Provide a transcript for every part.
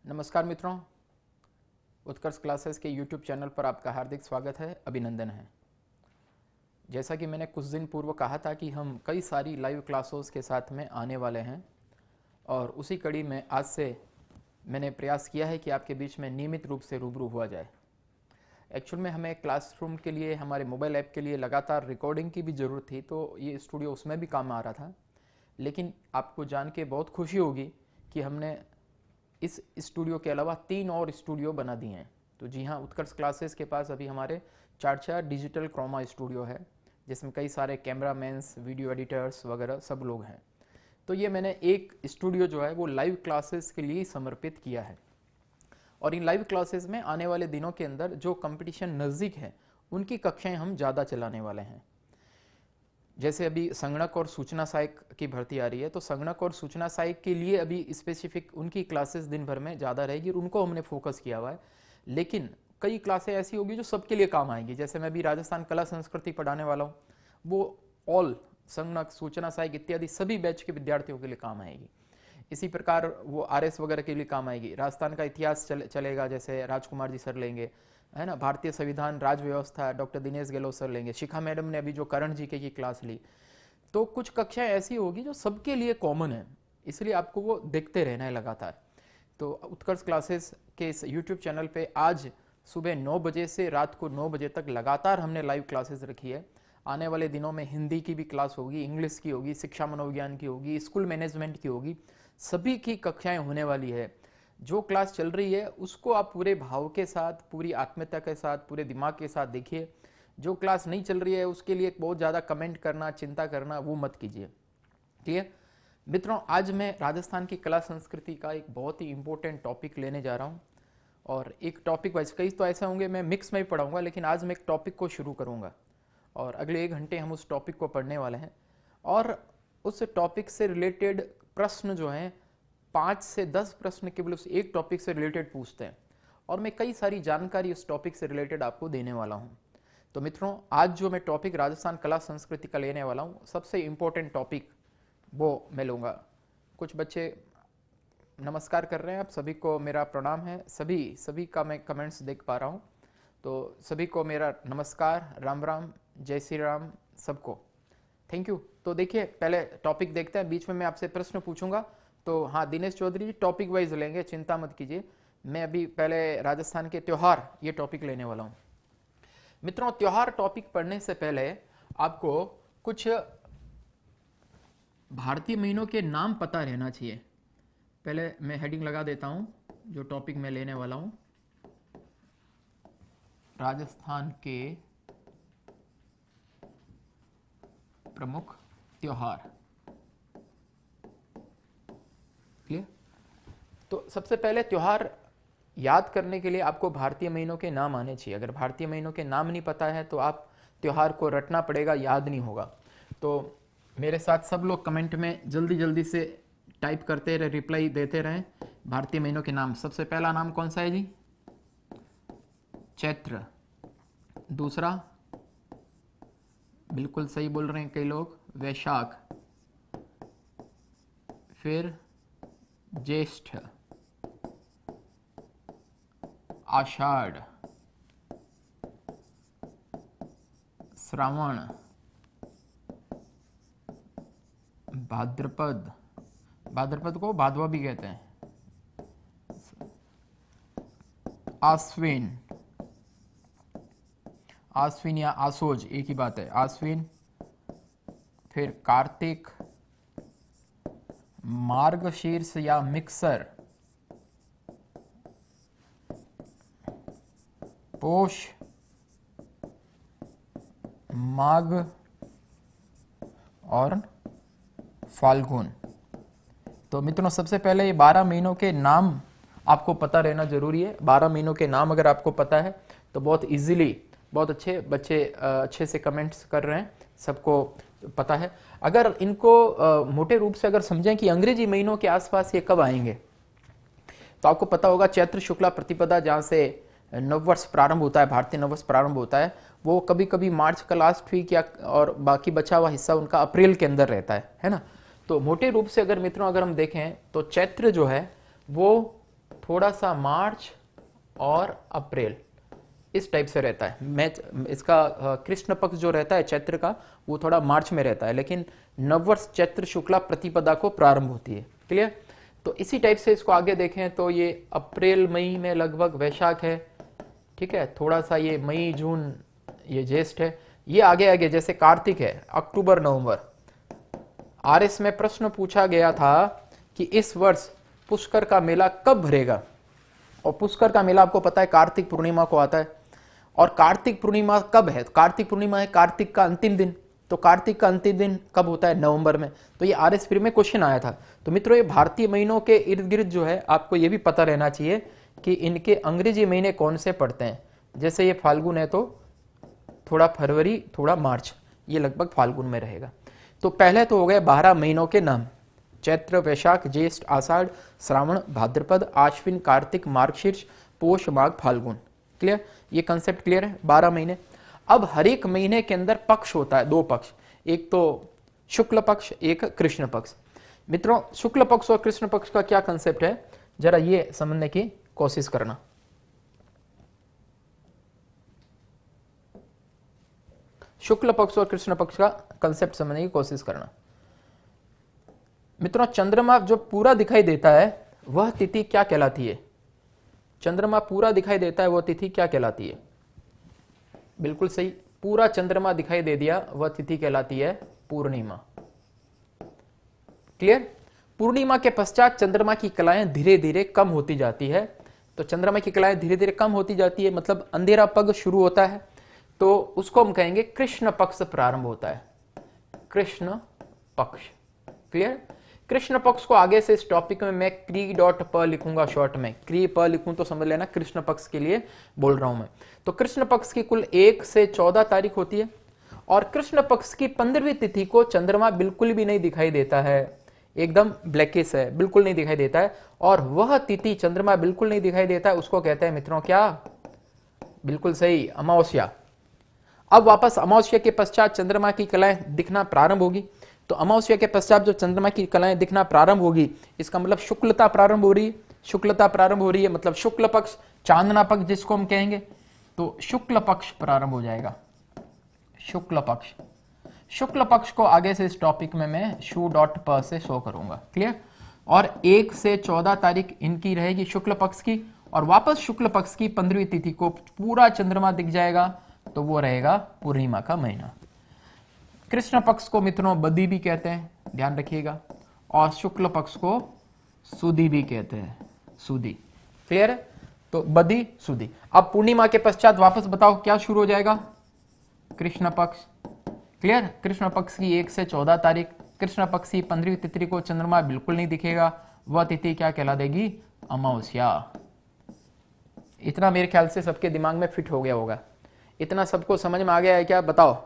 नमस्कार मित्रों, उत्कर्ष क्लासेस के YouTube चैनल पर आपका हार्दिक स्वागत है, अभिनंदन है। जैसा कि मैंने कुछ दिन पूर्व कहा था कि हम कई सारी लाइव क्लासेस के साथ में आने वाले हैं और उसी कड़ी में आज से मैंने प्रयास किया है कि आपके बीच में नियमित रूप से रूबरू हुआ जाए। एक्चुअल में हमें क्लासरूम के लिए, हमारे मोबाइल ऐप के लिए लगातार रिकॉर्डिंग की भी ज़रूरत थी, तो ये स्टूडियो उसमें भी काम आ रहा था। लेकिन आपको जान के बहुत खुशी होगी कि हमने इस स्टूडियो के अलावा 3 और स्टूडियो बना दिए हैं। तो जी हाँ, उत्कर्ष क्लासेस के पास अभी हमारे 4 डिजिटल क्रोमा स्टूडियो है, जिसमें कई सारे कैमरामैन्स, वीडियो एडिटर्स वगैरह सब लोग हैं। तो ये मैंने एक स्टूडियो जो है वो लाइव क्लासेस के लिए समर्पित किया है और इन लाइव क्लासेस में आने वाले दिनों के अंदर जो कंपटीशन नज़दीक है उनकी कक्षाएं हम ज़्यादा चलाने वाले हैं। जैसे अभी संगणक और सूचना सहायक की भर्ती आ रही है, तो संगणक और सूचना सहायक के लिए अभी स्पेसिफिक उनकी क्लासेस दिन भर में ज़्यादा रहेगी और उनको हमने फोकस किया हुआ है। लेकिन कई क्लासें ऐसी होगी जो सबके लिए काम आएंगी। जैसे मैं अभी राजस्थान कला संस्कृति पढ़ाने वाला हूँ, वो ऑल संगणक, सूचना सहायक इत्यादि सभी बैच के विद्यार्थियों के लिए काम आएगी। इसी प्रकार वो आरएस वगैरह के लिए काम आएगी। राजस्थान का इतिहास चलेगा, जैसे राजकुमार जी सर लेंगे, है ना। भारतीय संविधान, राज व्यवस्था डॉक्टर दिनेश गहलोत सर लेंगे। शिखा मैडम ने अभी जो करण जी की क्लास ली। तो कुछ कक्षाएं ऐसी होगी जो सबके लिए कॉमन है, इसलिए आपको वो देखते रहना है लगातार। तो उत्कर्ष क्लासेस के इस यूट्यूब चैनल पे आज सुबह 9 बजे से रात को 9 बजे तक लगातार हमने लाइव क्लासेस रखी है। आने वाले दिनों में हिंदी की भी क्लास होगी, इंग्लिश की होगी, शिक्षा मनोविज्ञान की होगी, स्कूल मैनेजमेंट की होगी, सभी की कक्षाएं होने वाली है। जो क्लास चल रही है उसको आप पूरे भाव के साथ, पूरी आत्मीयता के साथ, पूरे दिमाग के साथ देखिए। जो क्लास नहीं चल रही है उसके लिए बहुत ज़्यादा कमेंट करना, चिंता करना वो मत कीजिए। क्लियर मित्रों, आज मैं राजस्थान की कला संस्कृति का एक बहुत ही इंपॉर्टेंट टॉपिक लेने जा रहा हूँ और एक टॉपिक वाइज, कई तो ऐसे होंगे मैं मिक्स में ही पढ़ाऊंगा, लेकिन आज मैं एक टॉपिक को शुरू करूँगा और अगले 1 घंटे हम उस टॉपिक को पढ़ने वाले हैं। और उस टॉपिक से रिलेटेड प्रश्न जो हैं 5 से 10 प्रश्न केवल उस एक टॉपिक से रिलेटेड पूछते हैं और मैं कई सारी जानकारी उस टॉपिक से रिलेटेड आपको देने वाला हूँ। तो मित्रों, आज जो मैं टॉपिक राजस्थान कला संस्कृति का लेने वाला हूँ, सबसे इम्पोर्टेंट टॉपिक वो मैं लूँगा। कुछ बच्चे नमस्कार कर रहे हैं, आप सभी को मेरा प्रणाम है। सभी का मैं कमेंट्स देख पा रहा हूँ, तो सभी को मेरा नमस्कार, राम राम, जय श्री राम सबको, थैंक यू। तो देखिए, पहले टॉपिक देखते हैं, बीच में मैं आपसे प्रश्न पूछूंगा। तो हाँ, दिनेश चौधरी जी टॉपिक वाइज लेंगे, चिंता मत कीजिए। मैं अभी पहले राजस्थान के त्योहार ये टॉपिक लेने वाला हूँ। मित्रों, त्योहार टॉपिक पढ़ने से पहले आपको कुछ भारतीय महीनों के नाम पता रहना चाहिए। पहले मैं हेडिंग लगा देता हूं, जो टॉपिक मैं लेने वाला हूं, राजस्थान के प्रमुख त्योहार। क्लियर? तो सबसे पहले त्योहार याद करने के लिए आपको भारतीय महीनों के नाम आने चाहिए। अगर भारतीय महीनों के नाम नहीं पता है तो आप त्योहार को रटना पड़ेगा, याद नहीं होगा। तो मेरे साथ सब लोग कमेंट में जल्दी जल्दी से टाइप करते रहे, रिप्लाई देते रहें। भारतीय महीनों के नाम, सबसे पहला नाम कौन सा है जी? चैत्र। दूसरा, बिल्कुल सही बोल रहे हैं कई लोग, वैशाख। फिर ज्येष्ठ, आषाढ़, श्रावण, भाद्रपद, भाद्रपद को भादवा भी कहते हैं, आश्विन, आश्विन या आसोज एक ही बात है, आश्विन। फिर कार्तिक, मार्गशीर्ष या मिक्सर, पोष, माघ और फाल्गुन। तो मित्रों, सबसे पहले ये 12 महीनों के नाम आपको पता रहना जरूरी है। 12 महीनों के नाम अगर आपको पता है तो बहुत इजीली, बहुत अच्छे बच्चे अच्छे से कमेंट्स कर रहे हैं, सबको पता है। अगर इनको मोटे रूप से अगर समझें कि अंग्रेजी महीनों के आसपास ये कब आएंगे, तो आपको पता होगा चैत्र शुक्ला प्रतिपदा, जहाँ से नववर्ष प्रारंभ होता है, भारतीय नववर्ष प्रारंभ होता है, वो कभी कभी मार्च का लास्ट वीक या और बाकी बचा हुआ हिस्सा उनका अप्रैल के अंदर रहता है ना। तो मोटे रूप से अगर मित्रों अगर हम देखें तो चैत्र जो है वो थोड़ा सा मार्च और अप्रैल, इस टाइप से रहता है। मैच इसका कृष्ण पक्ष जो रहता है चैत्र का, वो थोड़ा मार्च में रहता है, लेकिन नववर्ष चैत्र शुक्ला प्रतिपदा को प्रारंभ होती है। क्लियर? तो इसी टाइप से इसको आगे देखें तो ये अप्रैल मई में लगभग वैशाख है, ठीक है, थोड़ा सा ये मई जून ये ज्येष्ठ है, ये आगे आगे जैसे कार्तिक है अक्टूबर नवंबर। आरएस में प्रश्न पूछा गया था कि इस वर्ष पुष्कर का मेला कब भरेगा, और पुष्कर का मेला आपको पता है कार्तिक पूर्णिमा को आता है, और कार्तिक पूर्णिमा कब है? कार्तिक पूर्णिमा है कार्तिक का अंतिम दिन, तो कार्तिक का अंतिम दिन कब होता है? नवंबर में। तो ये आरएस प्री में क्वेश्चन आया था। तो मित्रों ये भारतीय महीनों के इर्द गिर्द जो है आपको ये भी पता रहना चाहिए कि इनके अंग्रेजी महीने कौन से पड़ते हैं। जैसे ये फाल्गुन है तो थोड़ा फरवरी थोड़ा मार्च, ये लगभग फाल्गुन में रहेगा। तो पहले तो हो गए 12 महीनों के नाम, चैत्र वैशाख ज्येष्ठ आषाढ़ श्रावण भाद्रपद आश्विन कार्तिक मार्गशीर्ष पोष माघ फाल्गुन। क्लियर? ये कंसेप्ट क्लियर है? 12 महीने। अब हर एक महीने के अंदर पक्ष होता है, 2 पक्ष, एक तो शुक्ल पक्ष एक कृष्ण पक्ष। मित्रों शुक्ल पक्ष और कृष्ण पक्ष का क्या कंसेप्ट है, जरा ये समझने की कोशिश करना। शुक्ल पक्ष और कृष्ण पक्ष का कंसेप्ट समझने की कोशिश करना। मित्रों चंद्रमा जो पूरा दिखाई देता है वह तिथि क्या कहलाती है? चंद्रमा पूरा दिखाई देता है वह तिथि क्या कहलाती है? बिल्कुल सही, पूरा चंद्रमा दिखाई दे दिया वह तिथि कहलाती है पूर्णिमा। क्लियर? पूर्णिमा के पश्चात चंद्रमा की कलाएं धीरे धीरे कम होती जाती है। तो चंद्रमा की कलाएं धीरे धीरे कम होती जाती है, मतलब अंधेरा पग शुरू होता है, तो उसको हम कहेंगे कृष्ण पक्ष प्रारंभ होता है, कृष्ण पक्ष। क्लियर? कृष्ण पक्ष को आगे से इस टॉपिक में मैं क्री डॉट प लिखूंगा, शॉर्ट में क्री प लिखूं तो समझ लेना कृष्ण पक्ष के लिए बोल रहा हूं मैं। तो कृष्ण पक्ष की कुल 1 से 14 तारीख होती है, और कृष्ण पक्ष की 15वीं तिथि को चंद्रमा बिल्कुल भी नहीं दिखाई देता है, एकदम ब्लैकिश है, बिल्कुल नहीं दिखाई देता है, और वह तिथि चंद्रमा बिल्कुल नहीं दिखाई देता है उसको कहते हैं मित्रों क्या? बिल्कुल सही, अमावस्या। अब वापस अमावस्या के पश्चात चंद्रमा की कलाएं दिखना प्रारंभ होगी। तो अमावस्या के पश्चात जो चंद्रमा की कलाएं दिखना प्रारंभ होगी, इसका मतलब शुक्लता प्रारंभ हो रही है, शुक्लता प्रारंभ हो रही है, मतलब शुक्ल पक्ष चांदना पक्ष जिसको हम कहेंगे, तो शुक्ल पक्ष प्रारंभ हो जाएगा, शुक्ल पक्ष। शुक्ल पक्ष को आगे से इस टॉपिक में मैं शू डॉट प से शो करूंगा। क्लियर? और 1 से 14 तारीख इनकी रहेगी शुक्ल पक्ष की, और वापस शुक्ल पक्ष की 15वीं तिथि को पूरा चंद्रमा दिख जाएगा, तो वो रहेगा पूर्णिमा का महीना। कृष्ण पक्ष को मित्रों बदी भी कहते हैं, ध्यान रखिएगा, और शुक्ल पक्ष को सुदी भी कहते हैं, सुदी। क्लियर है? तो बदी सुदी। अब पूर्णिमा के पश्चात वापस बताओ क्या शुरू हो जाएगा? कृष्ण पक्ष। क्लियर? कृष्ण पक्ष की 1 से 14 तारीख, कृष्ण पक्ष की 15वीं तिथि को चंद्रमा बिल्कुल नहीं दिखेगा, वह तिथि क्या कहला देगी? अमावस्या। इतना मेरे ख्याल से सबके दिमाग में फिट हो गया होगा। इतना सबको समझ में आ गया है क्या? बताओ,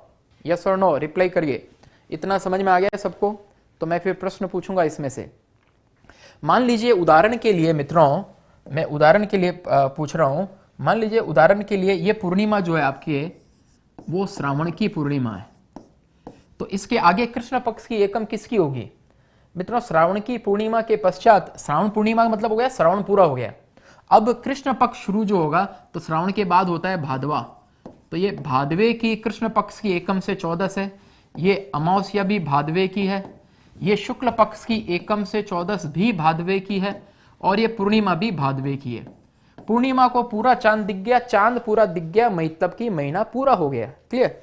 यस और नो, रिप्लाई करिए। इतना समझ में आ गया है सबको? तो मैं फिर प्रश्न पूछूंगा इसमें से। मान लीजिए उदाहरण के लिए मित्रों, मैं उदाहरण के लिए पूछ रहा हूं, मान लीजिए उदाहरण के लिए ये पूर्णिमा जो है आपकी, वो श्रावण की पूर्णिमा है, तो इसके आगे कृष्ण पक्ष की एकम किसकी होगी? मित्रों श्रावण की पूर्णिमा के पश्चात, श्रावण पूर्णिमा मतलब हो गया श्रावण पूरा हो गया, अब कृष्ण पक्ष शुरू जो होगा तो श्रावण के बाद होता है भादवा, तो ये भादवे की कृष्ण पक्ष की एकम से 14 है, ये अमावस्या भी भादवे की है, ये शुक्ल पक्ष की एकम से 14 भी भादवे की है, और ये पूर्णिमा भी भादवे की है। पूर्णिमा को पूरा चांद दिख गया, चांद पूरा दिख गया, मतलब की महीना पूरा हो गया। क्लियर?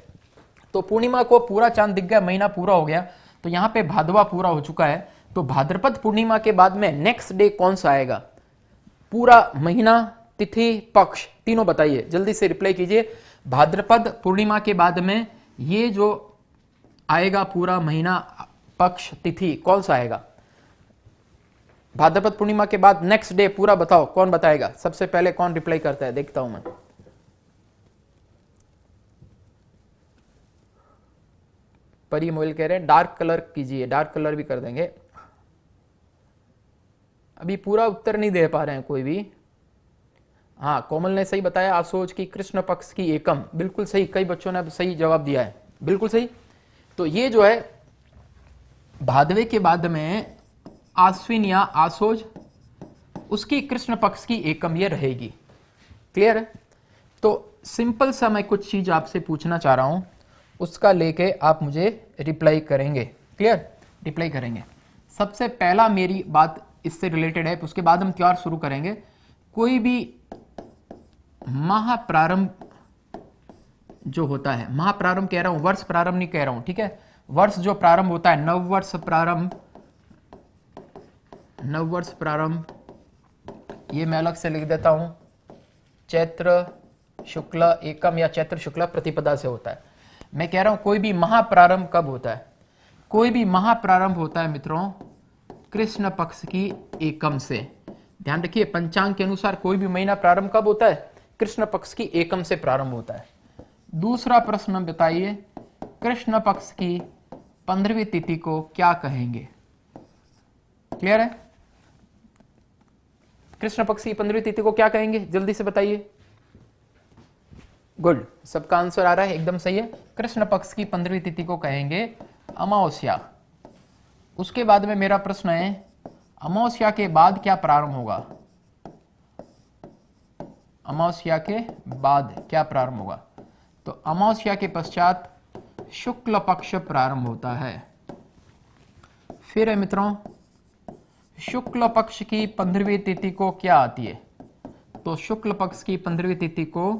तो पूर्णिमा को पूरा चांद दिख गया, महीना पूरा हो गया, तो यहां पे भादवा पूरा हो चुका है। तो भाद्रपद पूर्णिमा के बाद में नेक्स्ट डे कौन सा आएगा? पूरा महीना, तिथि, पक्ष, तीनों बताइए, जल्दी से रिप्लाई कीजिए। भाद्रपद पूर्णिमा के बाद में ये जो आएगा पूरा महीना, पक्ष, तिथि, कौन सा आएगा? भाद्रपद पूर्णिमा के बाद नेक्स्ट डे पूरा बताओ, कौन बताएगा? सबसे पहले कौन रिप्लाई करता है, देखता हूं मैं। परी मोइल कह रहे हैं डार्क कलर कीजिए, डार्क कलर भी कर देंगे। अभी पूरा उत्तर नहीं दे पा रहे हैं कोई भी। हाँ, कोमल ने सही बताया, आसोज की कृष्ण पक्ष की एकम, बिल्कुल सही, कई बच्चों ने सही जवाब दिया है, बिल्कुल सही। तो ये जो है भादवे के बाद में आश्विन या आसोज, उसकी कृष्ण पक्ष की एकम ये रहेगी। क्लियर है? तो सिंपल सा मैं कुछ चीज आपसे पूछना चाह रहा हूं, उसका लेके आप मुझे रिप्लाई करेंगे। क्लियर? रिप्लाई करेंगे। सबसे पहला मेरी बात इससे रिलेटेड है, उसके बाद हम त्योहार शुरू करेंगे। कोई भी महाप्रारंभ जो होता है, महाप्रारंभ कह रहा हूं, वर्ष प्रारंभ नहीं कह रहा हूं, ठीक है? वर्ष जो प्रारंभ होता है, नववर्ष प्रारंभ, नववर्ष प्रारंभ, ये मैं अलग से लिख देता हूं, चैत्र शुक्ल एकम या चैत्र शुक्ल प्रतिपदा से होता है। मैं कह रहा हूं कोई भी महाप्रारंभ कब होता है? कोई भी महाप्रारंभ होता है मित्रों कृष्ण पक्ष की एकम से। ध्यान रखिए, पंचांग के अनुसार कोई भी महीना प्रारंभ कब होता है? कृष्ण पक्ष की एकम से प्रारंभ होता है। दूसरा प्रश्न बताइए, कृष्ण पक्ष की 15वीं तिथि को क्या कहेंगे? क्लियर है? कृष्ण पक्ष की 15वीं तिथि को क्या कहेंगे? जल्दी से बताइए। गुड, सबका आंसर आ रहा है, एकदम सही है। कृष्ण पक्ष की 15वीं तिथि को कहेंगे अमावस्या। उसके बाद में मेरा प्रश्न है, अमावस्या के बाद क्या प्रारंभ होगा? अमावस्या के बाद क्या प्रारंभ होगा? तो अमावस्या के पश्चात शुक्ल पक्ष प्रारंभ होता है। फिर है मित्रों, शुक्ल पक्ष की 15वीं तिथि को क्या आती है? तो शुक्ल पक्ष की 15वीं तिथि को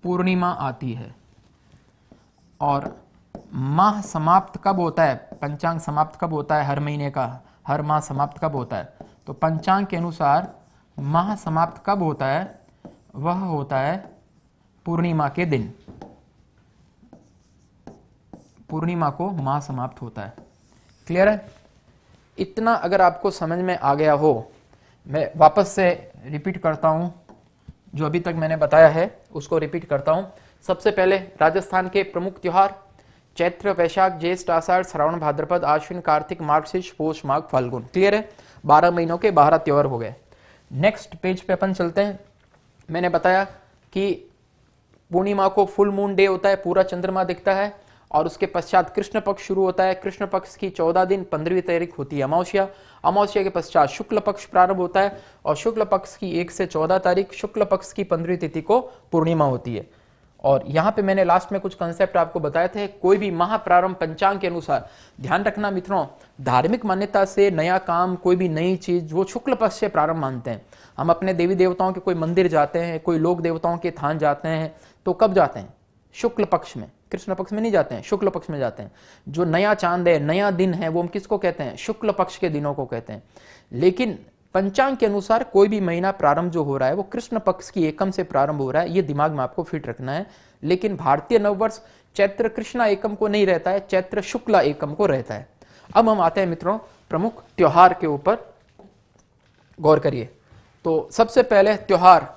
पूर्णिमा आती है। और माह समाप्त कब होता है? पंचांग समाप्त कब होता है? हर महीने का, हर माह समाप्त कब होता है? तो पंचांग के अनुसार माह समाप्त कब होता है? वह होता है पूर्णिमा के दिन। पूर्णिमा को माह समाप्त होता है। क्लियर है? इतना अगर आपको समझ में आ गया हो, मैं वापस से रिपीट करता हूं, जो अभी तक मैंने बताया है उसको रिपीट करता हूं। सबसे पहले राजस्थान के प्रमुख त्योहार चैत्र, वैशाख, ज्येष्ठ, आषाढ़, श्रावण, भाद्रपद, आश्विन, कार्तिक, मार्गशीर्ष, पौष, माघ, फाल्गुन। क्लियर है? 12 महीनों के 12 त्योहार हो गए। नेक्स्ट पेज पे अपन चलते हैं। मैंने बताया कि पूर्णिमा को फुल मून डे होता है, पूरा चंद्रमा दिखता है, और उसके पश्चात कृष्ण पक्ष शुरू होता है। कृष्ण पक्ष की 14 दिन 15वीं तारीख होती है अमावस्या। अमावस्या के पश्चात शुक्ल पक्ष प्रारंभ होता है, और शुक्ल पक्ष की 1 से 14 तारीख शुक्ल पक्ष की 15वीं तिथि को पूर्णिमा होती है। और यहां पे मैंने लास्ट में कुछ कंसेप्ट आपको बताए थे। कोई भी महाप्रारंभ पंचांग के अनुसार, ध्यान रखना मित्रों, धार्मिक मान्यता से नया काम, कोई भी नई चीज वो शुक्ल पक्ष से प्रारंभ मानते हैं। हम अपने देवी देवताओं के कोई मंदिर जाते हैं, कोई लोक देवताओं के थान जाते हैं, तो कब जाते हैं? शुक्ल पक्ष में। कृष्ण पक्ष में नहीं जाते हैं, शुक्ल पक्ष में जाते हैं। जो नया चांद है, नया दिन है, वो हम किसको कहते हैं? शुक्ल पक्ष के दिनों को कहते हैं। लेकिन पंचांग के अनुसार कोई भी महीना प्रारंभ जो हो रहा है वो कृष्ण पक्ष की एकम से प्रारंभ हो रहा है, ये दिमाग में आपको फिट रखना है। लेकिन भारतीय नववर्ष चैत्र कृष्णा एकम को नहीं रहता है, चैत्र शुक्ला एकम को रहता है। अब हम आते हैं मित्रों प्रमुख त्योहार के ऊपर, गौर करिए। तो सबसे पहले त्योहार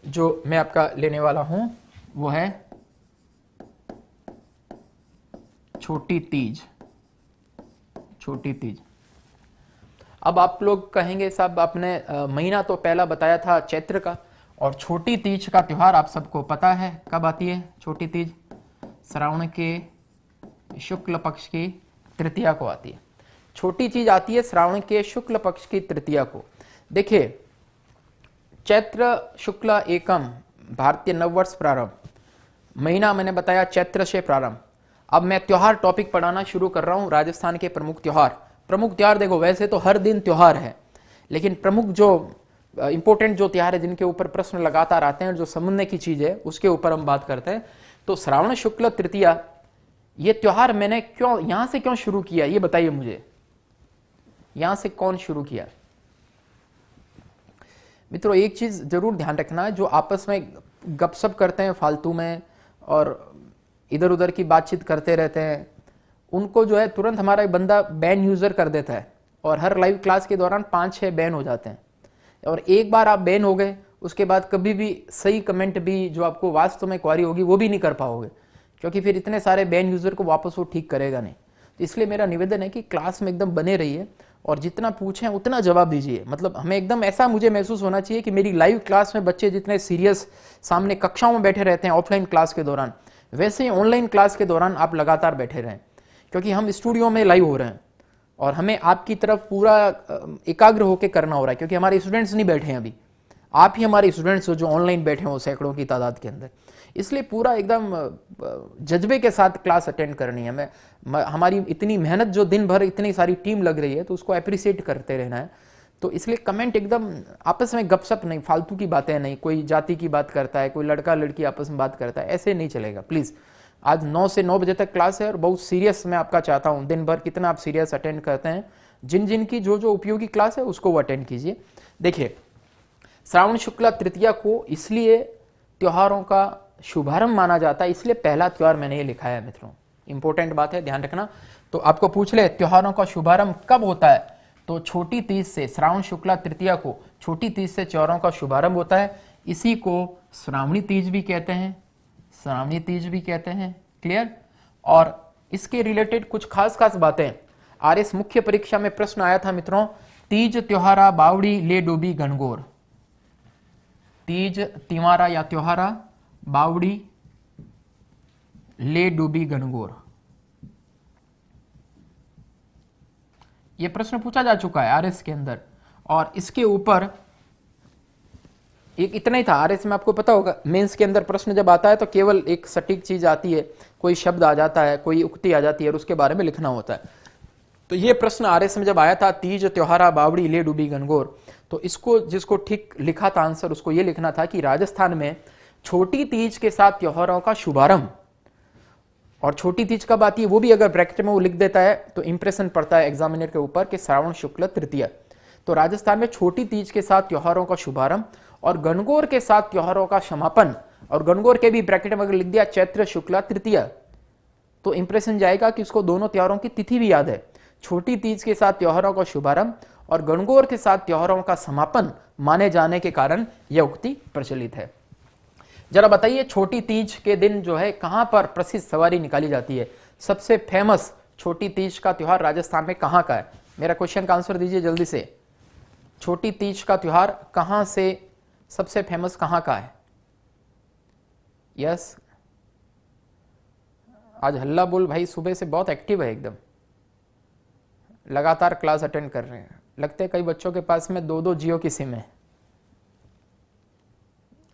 जो मैं आपका लेने वाला हूं वो है छोटी तीज। छोटी तीज। अब आप लोग कहेंगे साहब आपने महीना तो पहला बताया था चैत्र का, और छोटी तीज का त्योहार आप सबको पता है कब आती है? छोटी तीज श्रावण के शुक्ल पक्ष की तृतीया को आती है। छोटी तीज आती है श्रावण के शुक्ल पक्ष की तृतीया को। देखिए, चैत्र शुक्ल एकम भारतीय नववर्ष प्रारंभ, महीना मैंने बताया चैत्र से प्रारंभ। अब मैं त्योहार टॉपिक पढ़ाना शुरू कर रहा हूं, राजस्थान के प्रमुख त्योहार। प्रमुख त्योहार देखो, वैसे तो हर दिन त्योहार है, लेकिन प्रमुख जो इंपॉर्टेंट जो त्योहार है, जिनके ऊपर प्रश्न लगातार आते हैं, जो समझने की चीज है, उसके ऊपर हम बात करते हैं। तो श्रावण शुक्ल तृतीया, ये त्योहार मैंने क्यों यहां से क्यों शुरू किया, ये बताइए मुझे। यहां से कौन शुरू किया? मित्रों एक चीज जरूर ध्यान रखना है, जो आपस में गपशप करते हैं फालतू में और इधर उधर की बातचीत करते रहते हैं, उनको जो है तुरंत हमारा एक बंदा बैन यूजर कर देता है, और हर लाइव क्लास के दौरान 5-6 बैन हो जाते हैं। और एक बार आप बैन हो गए, उसके बाद कभी भी सही कमेंट भी जो आपको वास्तव में क्वारी होगी वो भी नहीं कर पाओगे, क्योंकि फिर इतने सारे बैन यूजर को वापस वो ठीक करेगा नहीं। तो इसलिए मेरा निवेदन है कि क्लास में एकदम बने रहिए, और जितना पूछें उतना जवाब दीजिए। मतलब हमें एकदम ऐसा मुझे महसूस होना चाहिए कि मेरी लाइव क्लास में बच्चे जितने सीरियस सामने कक्षाओं में बैठे रहते हैं ऑफलाइन क्लास के दौरान, वैसे ही ऑनलाइन क्लास के दौरान आप लगातार बैठे रहें, क्योंकि हम स्टूडियो में लाइव हो रहे हैं। और हमें आपकी तरफ पूरा एकाग्र होकर करना हो रहा है, क्योंकि हमारे स्टूडेंट्स नहीं बैठे हैं अभी, आप ही हमारे स्टूडेंट्स हो जो ऑनलाइन बैठे हो सैकड़ों की तादाद के अंदर। इसलिए पूरा एकदम जज्बे के साथ क्लास अटेंड करनी है। हमारी इतनी मेहनत जो दिन भर इतनी सारी टीम लग रही है, तो उसको अप्रिशिएट करते रहना है। तो इसलिए कमेंट एकदम आपस में गपशप नहीं, फालतू की बातें नहीं, कोई जाति की बात करता है, कोई लड़का लड़की आपस में बात करता है, ऐसे नहीं चलेगा प्लीज़। आज 9 से 9 बजे तक क्लास है और बहुत सीरियस मैं आपका चाहता हूँ, दिन भर कितना आप सीरियस अटेंड करते हैं, जिन जिन की जो जो उपयोगी क्लास है उसको वो अटेंड कीजिए। देखिए, श्रावण शुक्ला तृतीया को इसलिए त्योहारों का शुभारंभ माना जाता है, इसलिए पहला त्योहार मैंने ये लिखा है मित्रों, इंपॉर्टेंट बात है, ध्यान रखना। तो आपको पूछ ले त्योहारों का शुभारंभ कब होता है, तो छोटी तीज से, श्रावण शुक्ला तृतीया को छोटी तीज से त्योहारों का शुभारंभ होता है। इसी को श्रावणी तीज भी कहते हैं, श्रावणी तीज भी कहते हैं, क्लियर। और इसके रिलेटेड कुछ खास खास बातें आरएस मुख्य परीक्षा में प्रश्न आया था मित्रों, तीज त्योहारा बावड़ी ले डूबी गणगौर, तीज तिवारा या त्योहारा बावड़ी ले डूबी गणगौर, यह प्रश्न पूछा जा चुका है आरएस के अंदर। और इसके ऊपर एक इतना ही था आरएस में, आपको पता होगा मेंस के अंदर प्रश्न जब आता है तो केवल एक सटीक चीज आती है, कोई शब्द आ जाता है, कोई उक्ति आ जाती है और उसके बारे में लिखना होता है। तो ये प्रश्न आरएस में जब आया था, तीज त्योहारा बावड़ी ले डूबी गणगौर, तो इसको जिसको ठीक लिखा था आंसर, उसको ये लिखना था कि राजस्थान में छोटी तीज के साथ त्योहारों का शुभारंभ, और छोटी तीज कब आती है वो भी अगर ब्रैकेट में वो लिख देता है तो इंप्रेशन पड़ता है एग्जामिनर के ऊपर कि श्रावण शुक्ल तृतीया। तो राजस्थान में छोटी तीज के साथ त्योहारों का शुभारंभ और गणगौर के साथ त्योहारों का समापन, और गणगौर के भी ब्रैकेट में अगर लिख दिया चैत्र शुक्ला तृतीया, तो इंप्रेशन जाएगा कि उसको दोनों त्योहारों की तिथि भी याद है। छोटी तीज के साथ त्योहारों का शुभारंभ और गणगौर के साथ त्योहारों का समापन माने जाने के कारण यह उक्ति प्रचलित है। जरा बताइए, छोटी तीज के दिन जो है कहां पर प्रसिद्ध सवारी निकाली जाती है, सबसे फेमस छोटी तीज का त्योहार राजस्थान में कहां का है? मेरा क्वेश्चन का आंसर दीजिए जल्दी से। छोटी तीज का त्योहार कहां से सबसे फेमस कहां का है? यस, आज हल्ला बोल भाई सुबह से बहुत एक्टिव है, एकदम लगातार क्लास अटेंड कर रहे हैं। लगते हैं कई बच्चों के पास में 2-2 जियो की सिम है।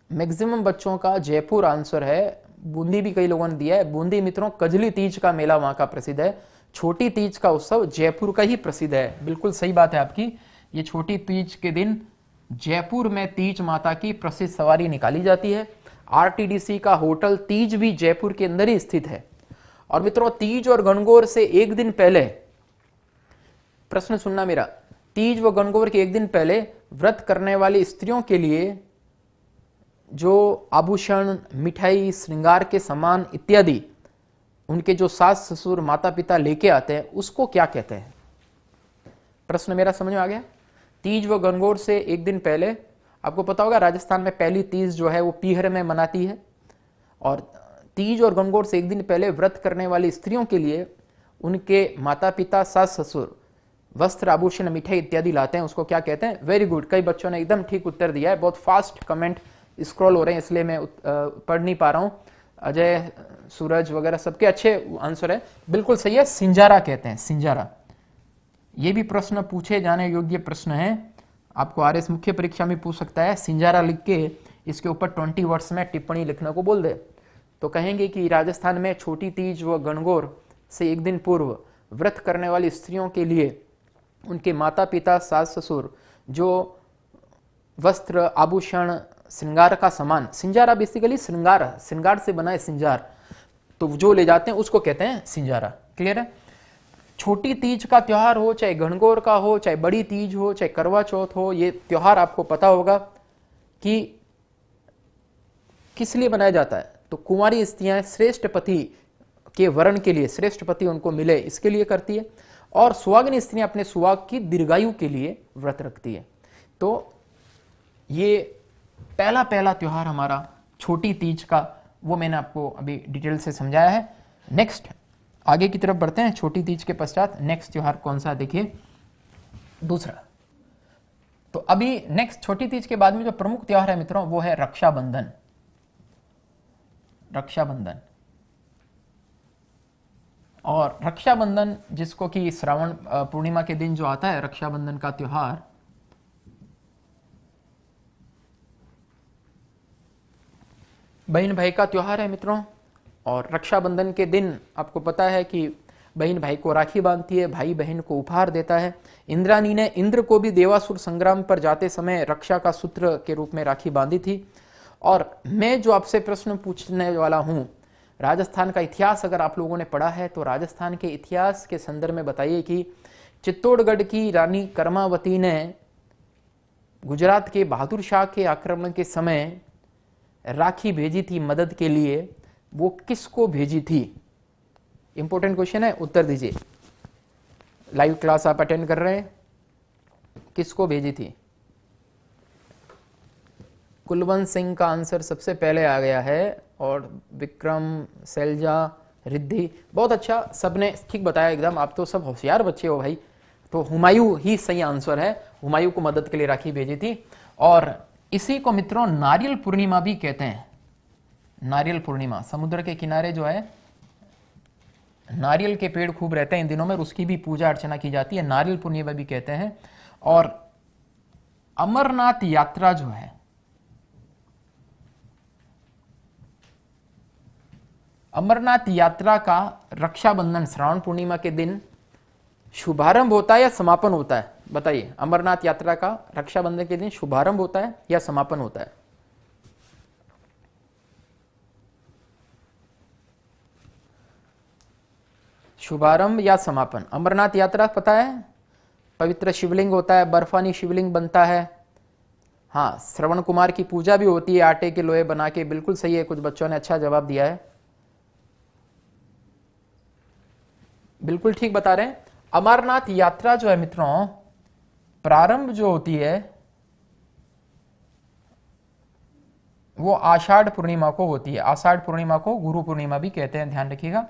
मैक्सिमम बच्चों का जयपुर आंसर है, बूंदी भी कई लोगों ने दिया है। बूंदी मित्रों कजली तीज का मेला वहां का प्रसिद्ध है, छोटी तीज का उत्सव जयपुर का ही प्रसिद्ध है। बिल्कुल सही बात है आपकी, ये छोटी तीज के दिन जयपुर में तीज माता की प्रसिद्ध सवारी निकाली जाती है। आरटीडीसी का होटल तीज भी जयपुर के अंदर ही स्थित है। और मित्रों, तीज और गणगौर से एक दिन पहले, प्रश्न सुनना मेरा, तीज व गणगौर के एक दिन पहले व्रत करने वाली स्त्रियों के लिए जो आभूषण, मिठाई, श्रृंगार के सामान इत्यादि उनके जो सास ससुर माता पिता लेके आते हैं उसको क्या कहते हैं? प्रश्न मेरा समझ में आ गया? तीज व गणगौर से एक दिन पहले, आपको पता होगा राजस्थान में पहली तीज जो है वो पीहर में मनाती है, और तीज और गणगौर से एक दिन पहले व्रत करने वाली स्त्रियों के लिए उनके माता पिता, सास ससुर वस्त्र, आभूषण, मिठाई इत्यादि लाते हैं, उसको क्या कहते हैं? वेरी गुड, कई बच्चों ने एकदम ठीक उत्तर दिया है। बहुत फास्ट कमेंट स्क्रॉल हो रहे हैं इसलिए मैं पढ़ नहीं पा रहा हूं। अजय, सूरज वगैरह सबके अच्छे आंसर है, बिल्कुल सही है, सिंजारा कहते हैं, सिंजारा। ये भी प्रश्न पूछे जाने योग्य प्रश्न है, आपको आरएस मुख्य परीक्षा में पूछ सकता है। सिंजारा लिख के इसके ऊपर 20 वर्ड्स में टिप्पणी लिखने को बोल दे, तो कहेंगे कि राजस्थान में छोटी तीज व गणगौर से एक दिन पूर्व व्रत करने वाली स्त्रियों के लिए उनके माता पिता, सास ससुर जो वस्त्र, आभूषण, श्रृंगार का सामान, सिंजारा बेसिकली श्रृंगार, श्रृंगार से बना है सिंजार, तो जो ले जाते हैं उसको कहते हैं सिंजारा। क्लियर है? छोटी तीज का त्योहार हो, चाहे गणगौर का हो, चाहे बड़ी तीज हो, चाहे करवा चौथ हो, ये त्योहार आपको पता होगा कि किस लिए मनाया जाता है? तो कुंवारी स्त्रियां श्रेष्ठ पति के वरण के लिए, श्रेष्ठ पति उनको मिले इसके लिए करती है, और सुहागिन स्त्रियां अपने सुहाग की दीर्घायु के लिए व्रत रखती है। तो ये पहला त्योहार हमारा छोटी तीज का, वो मैंने आपको अभी डिटेल से समझाया है। नेक्स्ट आगे की तरफ बढ़ते हैं। छोटी तीज के पश्चात नेक्स्ट त्योहार कौन सा, देखिए दूसरा। तो अभी नेक्स्ट छोटी तीज के बाद में जो प्रमुख त्योहार है मित्रों वो है रक्षाबंधन। रक्षाबंधन, और रक्षाबंधन, जिसको कि श्रावण पूर्णिमा के दिन जो आता है रक्षाबंधन का त्योहार, बहन भाई का त्योहार है मित्रों। और रक्षाबंधन के दिन आपको पता है कि बहन भाई को राखी बांधती है, भाई बहन को उपहार देता है। इंद्राणी ने इंद्र को भी देवासुर संग्राम पर जाते समय रक्षा का सूत्र के रूप में राखी बांधी थी। और मैं जो आपसे प्रश्न पूछने वाला हूं, राजस्थान का इतिहास अगर आप लोगों ने पढ़ा है तो राजस्थान के इतिहास के संदर्भ में बताइए कि चित्तौड़गढ़ की रानी कर्मावती ने गुजरात के बहादुर शाह के आक्रमण के समय राखी भेजी थी मदद के लिए, वो किसको भेजी थी? इंपॉर्टेंट क्वेश्चन है, उत्तर दीजिए। लाइव क्लास आप अटेंड कर रहे हैं, किसको भेजी थी? कुलवंत सिंह का आंसर सबसे पहले आ गया है, और विक्रम, शैलजा, रिद्धि, बहुत अच्छा, सबने ठीक बताया एकदम। आप तो सब होशियार बच्चे हो भाई। तो हुमायूं ही सही आंसर है, हुमायूं को मदद के लिए राखी भेजी थी। और इसी को मित्रों नारियल पूर्णिमा भी कहते हैं। नारियल पूर्णिमा, समुद्र के किनारे जो है नारियल के पेड़ खूब रहते हैं इन दिनों में, उसकी भी पूजा अर्चना की जाती है, नारियल पूर्णिमा भी कहते हैं। और अमरनाथ यात्रा जो है, अमरनाथ यात्रा का रक्षाबंधन श्रावण पूर्णिमा के दिन शुभारंभ होता है या समापन होता है? बताइए, अमरनाथ यात्रा का रक्षाबंधन के दिन शुभारंभ होता है या समापन होता है? शुभारंभ या समापन? अमरनाथ यात्रा पता है, पवित्र शिवलिंग होता है, बर्फानी शिवलिंग बनता है। हाँ, श्रवण कुमार की पूजा भी होती है आटे के लोहे बना के, बिल्कुल सही है, कुछ बच्चों ने अच्छा जवाब दिया है, बिल्कुल ठीक बता रहे हैं। अमरनाथ यात्रा जो है मित्रों, प्रारंभ जो होती है वो आषाढ़ पूर्णिमा को होती है। आषाढ़ पूर्णिमा को गुरु पूर्णिमा भी कहते हैं, ध्यान रखिएगा,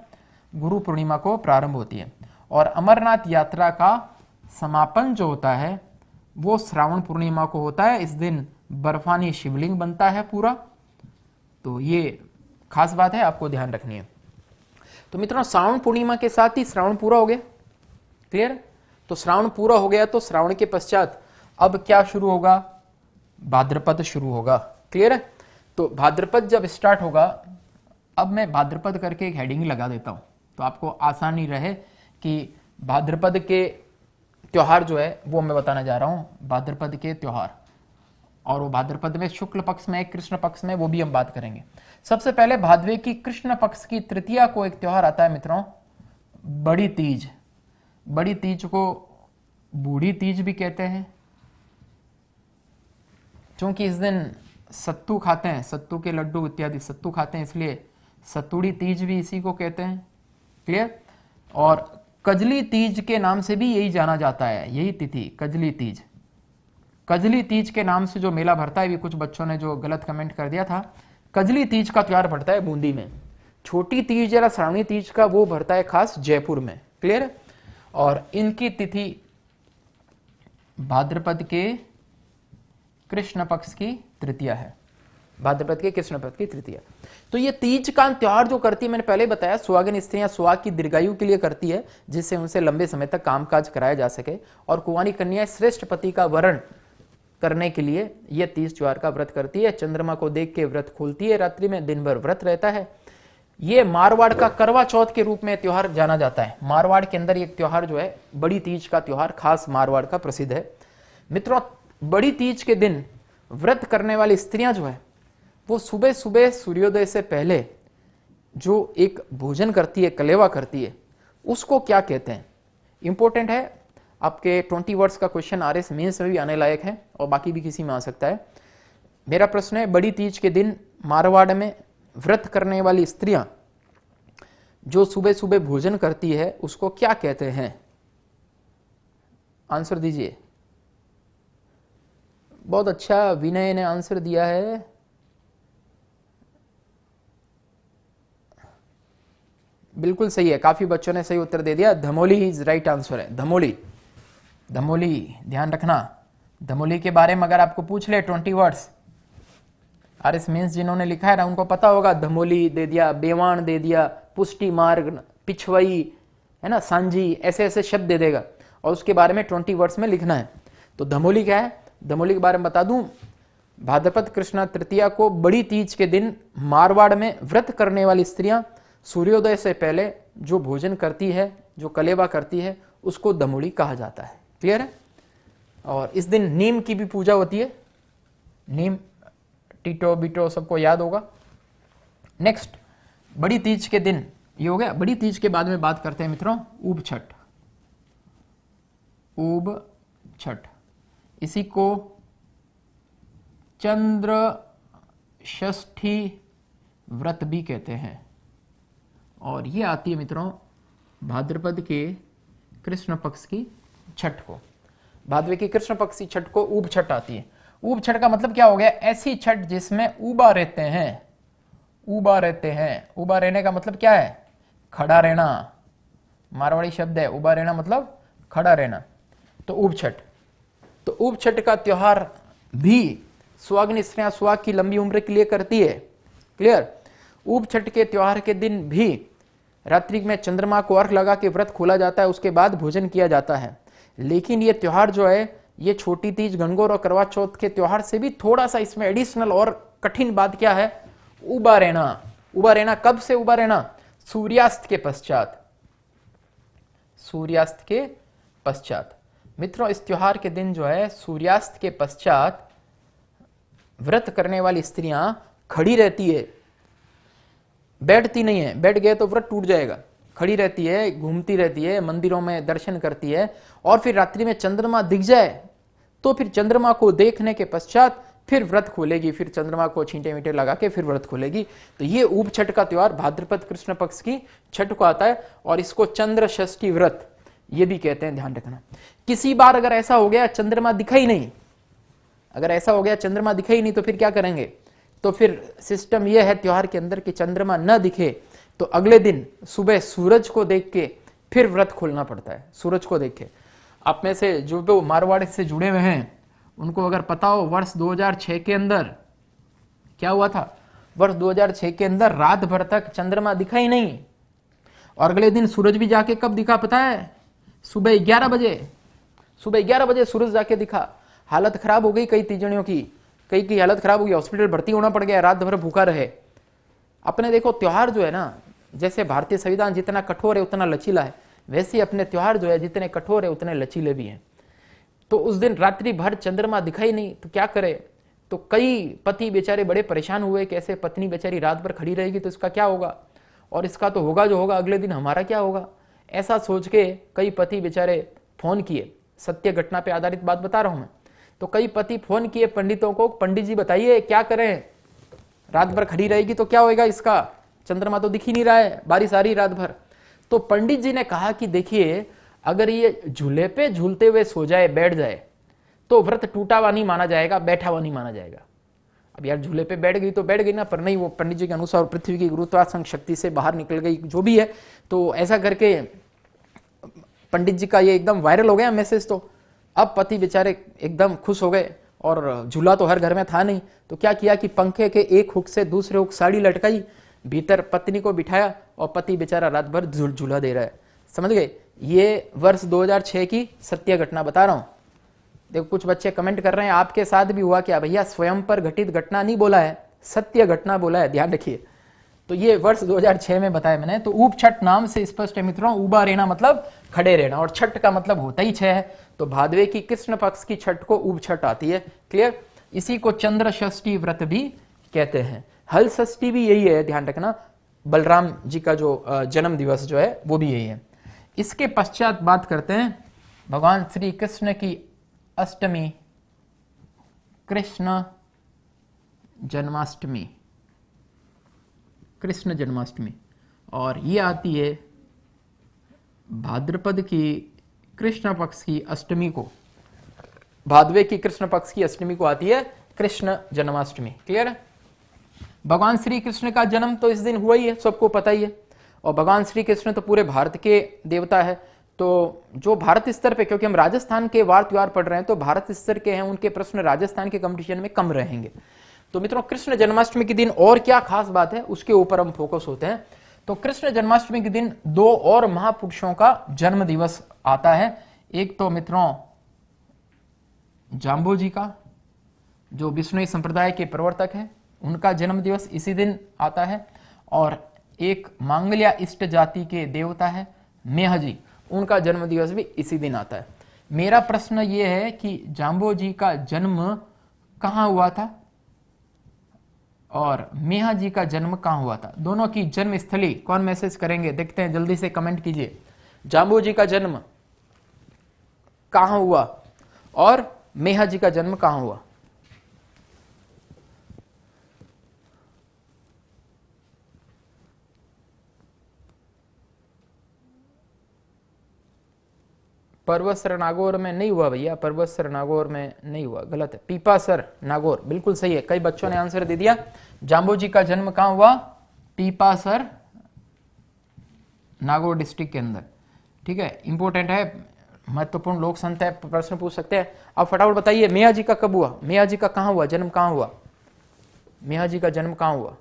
गुरु पूर्णिमा को प्रारंभ होती है। और अमरनाथ यात्रा का समापन जो होता है वो श्रावण पूर्णिमा को होता है। इस दिन बर्फानी शिवलिंग बनता है पूरा, तो ये खास बात है, आपको ध्यान रखनी है। तो मित्रों श्रावण पूर्णिमा के साथ ही श्रावण पूरा हो गया, क्लियर? तो श्रावण पूरा हो गया तो श्रावण के पश्चात अब क्या शुरू होगा? भाद्रपद शुरू होगा, क्लियर है? तो भाद्रपद जब स्टार्ट होगा, अब मैं भाद्रपद करके एक हेडिंग लगा देता हूं तो आपको आसानी रहे कि भाद्रपद के त्योहार जो है वो मैं बताना जा रहा हूं, भाद्रपद के त्योहार। और वो भाद्रपद में शुक्ल पक्ष में, कृष्ण पक्ष में, वो भी हम बात करेंगे। सबसे पहले भाद्वे की कृष्ण पक्ष की तृतीया को एक त्योहार आता है मित्रों, बड़ी तीज। बड़ी तीज को बूढ़ी तीज भी कहते हैं, क्योंकि इस दिन सत्तू खाते हैं, सत्तू के लड्डू इत्यादि सत्तू खाते हैं, इसलिए सत्तूड़ी तीज भी इसी को कहते हैं, क्लियर? और कजली तीज के नाम से भी यही जाना जाता है, यही तिथि कजली तीज। कजली तीज के नाम से जो मेला भरता है, भी कुछ बच्चों ने जो गलत कमेंट कर दिया था, कजली तीज का त्योहार भरता है बूंदी में। छोटी तीज या श्रावणी तीज का वो भरता है खास जयपुर में, क्लियर? और इनकी तिथि भाद्रपद के कृष्ण पक्ष की तृतीया है, भाद्रपद के कृष्ण पक्ष की तृतीया। तो ये तीज का त्योहार जो करती है, मैंने पहले बताया, सुहागिन स्त्रियां सुहाग की दीर्घायु के लिए करती है, जिससे उनसे लंबे समय तक कामकाज कराया जा सके। और कुंवारी कन्या श्रेष्ठ पति का वरण करने के लिए यह तीज त्योहार का व्रत करती है। चंद्रमा को देख के व्रत खोलती है, रात्रि में दिन भर व्रत रहता है। ये मारवाड़ का करवा चौथ के रूप में त्योहार जाना जाता है। मारवाड़ के अंदर एक त्योहार जो है बड़ी तीज का त्योहार खास मारवाड़ का प्रसिद्ध है। मित्रों बड़ी तीज के दिन व्रत करने वाली स्त्रियां जो है वो सुबह सुबह सूर्योदय से पहले जो एक भोजन करती है, कलेवा करती है, उसको क्या कहते हैं? इंपॉर्टेंट है, आपके 20 वर्ड्स का क्वेश्चन आरएस मेंस में भी आने लायक है और बाकी भी किसी में आ सकता है। मेरा प्रश्न है, बड़ी तीज के दिन मारवाड़ में व्रत करने वाली स्त्रियां जो सुबह सुबह भोजन करती है उसको क्या कहते हैं? आंसर दीजिए। बहुत अच्छा, विनय ने आंसर दिया है। बिल्कुल सही है, काफी बच्चों ने सही उत्तर दे दिया। धमोली इज राइट आंसर है, धमोली। धमोली ध्यान रखना, धमोली के बारे में अगर आपको पूछ ले 20 वर्ड्स, आरएस मीन्स जिन्होंने लिखा है ना उनको पता होगा। धमोली दे दिया, बेवान दे दिया, पुष्टि मार्ग, पिछवई, है ना, सांझी, ऐसे ऐसे शब्द दे देगा और उसके बारे में 20 वर्ड्स में लिखना है। तो धमोली क्या है, धमोली के बारे में बता दूं, भाद्रपद कृष्ण तृतीया को बड़ी तीज के दिन मारवाड़ में व्रत करने वाली स्त्रियां सूर्योदय से पहले जो भोजन करती है, जो कलेवा करती है, उसको दमोली कहा जाता है। क्लियर है? और इस दिन नीम की भी पूजा होती है, नीम, टीटो बीटो सबको याद होगा। नेक्स्ट, बड़ी तीज के दिन, ये हो गया। बड़ी तीज के बाद में बात करते हैं मित्रों ऊब छठ। ऊब छठ, इसी को चंद्र षष्ठी व्रत भी कहते हैं और ये आती है मित्रों भाद्रपद के कृष्ण पक्ष की छठ को। भाद्र की कृष्ण पक्ष की छठ को ऊब छठ आती है। ऊब छठ का मतलब क्या हो गया, ऐसी छठ जिसमें ऊबा रहते हैं, ऊबा रहते हैं। ऊबा रहने का मतलब क्या है, खड़ा रहना, मारवाड़ी शब्द है ऊबा रहना, मतलब खड़ा रहना। तो ऊब छठ, तो ऊब छठ का त्योहार भी सुहागिन स्त्रियां सुहाग की लंबी उम्र के लिए करती है। क्लियर? ऊब छठ के त्योहार के दिन भी रात्रि में चंद्रमा को अर्घ लगा के व्रत खोला जाता है, उसके बाद भोजन किया जाता है। लेकिन ये त्योहार जो है, ये छोटी तीज, गणगौर और करवा चौथ के त्योहार से भी थोड़ा सा इसमें एडिशनल और कठिन बात क्या है, उबा रहना। उबा रहना कब से उबा रहना, सूर्यास्त के पश्चात, सूर्यास्त के पश्चात। मित्रों इस त्योहार के दिन जो है सूर्यास्त के पश्चात व्रत करने वाली स्त्रियां खड़ी रहती है, बैठती नहीं है, बैठ गए तो व्रत टूट जाएगा। खड़ी रहती है, घूमती रहती है, मंदिरों में दर्शन करती है और फिर रात्रि में चंद्रमा दिख जाए तो फिर चंद्रमा को देखने के पश्चात फिर व्रत खोलेगी, फिर चंद्रमा को छींटे मीटे लगा के फिर व्रत खोलेगी। तो ये ऊब छठ का त्योहार भाद्रपद कृष्ण पक्ष की छठ को आता है और इसको चंद्र षष्ठी व्रत ये भी कहते हैं, ध्यान रखना। किसी बार अगर ऐसा हो गया चंद्रमा दिखा ही नहीं, अगर ऐसा हो गया चंद्रमा दिखा ही नहीं तो फिर क्या करेंगे, तो फिर सिस्टम यह है त्योहार के अंदर कि चंद्रमा न दिखे तो अगले दिन सुबह सूरज को देख के फिर व्रत खोलना पड़ता है, सूरज को देख के। आप में से जो मारवाड़ से जुड़े हुए हैं उनको अगर पता हो वर्ष 2006 के अंदर क्या हुआ था, वर्ष 2006 के अंदर रात भर तक चंद्रमा दिखा ही नहीं और अगले दिन सूरज भी जाके कब दिखा पता है, सुबह 11 बजे, सुबह 11 बजे सूरज जाके दिखा। हालत खराब हो गई कई तीजड़ियों की, कई की हालत खराब हो गई, हॉस्पिटल भर्ती होना पड़ गया, रात भर भूखा रहे। अपने देखो त्योहार जो है ना, जैसे भारतीय संविधान जितना कठोर है उतना लचीला है, वैसे अपने त्योहार जो है जितने कठोर है उतने लचीले भी हैं। तो उस दिन रात्रि भर चंद्रमा दिखाई नहीं तो क्या करे, तो कई पति बेचारे बड़े परेशान हुए, कैसे पत्नी बेचारी रात भर खड़ी रहेगी तो इसका क्या होगा, और इसका तो होगा जो होगा, अगले दिन हमारा क्या होगा। ऐसा सोच के कई पति बेचारे फोन किए, सत्य घटना पे आधारित बात बता रहा हूं मैं। तो कई पति फोन किए पंडितों को, पंडित जी बताइए क्या करें, रात भर खड़ी रहेगी तो क्या होएगा, इसका चंद्रमा तो दिख ही नहीं रहा है, बारिश आ रही रात भर। तो पंडित जी ने कहा कि देखिए अगर ये झूले पे झूलते हुए सो जाए, बैठ जाए, तो व्रत टूटा हुआ नहीं माना जाएगा, बैठा हुआ नहीं माना जाएगा। अब यार झूले पे बैठ गई तो बैठ गई ना, पर नहीं, वो पंडित जी के अनुसार पृथ्वी की गुरुत्वाकर्षण शक्ति से बाहर निकल गई, जो भी है। तो ऐसा करके पंडित जी का ये एकदम वायरल हो गया मैसेज। तो अब पति बेचारे एकदम खुश हो गए और झूला तो हर घर में था नहीं, तो क्या किया कि पंखे के एक हुक से दूसरे हुक साड़ी लटकाई, भीतर पत्नी को बिठाया और पति बेचारा रात भर झूला दे रहा है। समझ गए? ये वर्ष 2006 की सत्य घटना बता रहा हूं। देखो कुछ बच्चे कमेंट कर रहे हैं आपके साथ भी हुआ क्या, भैया स्वयं पर घटित घटना नहीं बोला है, सत्य घटना बोला है, ध्यान रखिए। तो ये वर्ष 2006 में बताया मैंने। तो ऊब छठ नाम से स्पष्ट है मित्रों, उबा रहना मतलब खड़े रहना, और छठ का मतलब होता ही 6 है। तो भादवे की कृष्ण पक्ष की छठ को ऊब छठ आती है। क्लियर? इसी को चंद्र षष्ठी व्रत भी कहते हैं। हल षष्ठी भी यही है, ध्यान रखना, बलराम जी का जो जन्म दिवस जो है वो भी यही है। इसके पश्चात बात करते हैं भगवान श्री कृष्ण की अष्टमी, कृष्ण जन्माष्टमी, कृष्ण जन्माष्टमी, और ये आती है भाद्रपद की कृष्ण पक्ष की अष्टमी को। भादवे की कृष्ण पक्ष की अष्टमी को आती है कृष्ण जन्माष्टमी। क्लियर है? भगवान श्री कृष्ण का जन्म तो इस दिन हुआ ही है, सबको पता ही है। और भगवान श्री कृष्ण तो पूरे भारत के देवता है। तो जो भारत स्तर पे, क्योंकि हम राजस्थान के वार त्योहार पढ़ रहे हैं तो भारत स्तर के हैं, उनके प्रश्न राजस्थान के कंपटीशन में कम रहेंगे। तो मित्रों कृष्ण जन्माष्टमी के दिन और क्या खास बात है उसके ऊपर हम फोकस होते हैं। तो कृष्ण जन्माष्टमी के दिन दो और महापुरुषों का जन्म दिवस आता है। एक तो मित्रों जाम्बो जी का, जो विष्णुई संप्रदाय के प्रवर्तक हैं, उनका जन्म दिवस इसी दिन आता है। और एक मांगल्या इष्ट जाति के देवता है मेह जी, उनका जन्म दिवस भी इसी दिन आता है। मेरा प्रश्न यह है कि जाम्बो जी का जन्म कहां हुआ था और मेहा जी का जन्म कहां हुआ था? दोनों की जन्म स्थली कौन मैसेज करेंगे? देखते हैं, जल्दी से कमेंट कीजिए। जाम्बो जी का जन्म कहां हुआ और मेहा जी का जन्म कहां हुआ? पर्वसर नागौर में नहीं हुआ भैया, पर्वसर नागौर में नहीं हुआ, गलत है। पीपासर नागौर बिल्कुल सही है, कई बच्चों ने आंसर दे दिया। जाम्बो जी का जन्म कहां हुआ? पीपासर नागौर डिस्ट्रिक्ट के अंदर। ठीक है, इंपॉर्टेंट है, महत्वपूर्ण लोक संत है, प्रश्न पूछ सकते हैं। अब फटाफट बताइए मेहा जी का कब हुआ? मेहा जी का कहां हुआ जन्म, कहां हुआ? मेहा जी का जन्म कहां हुआ?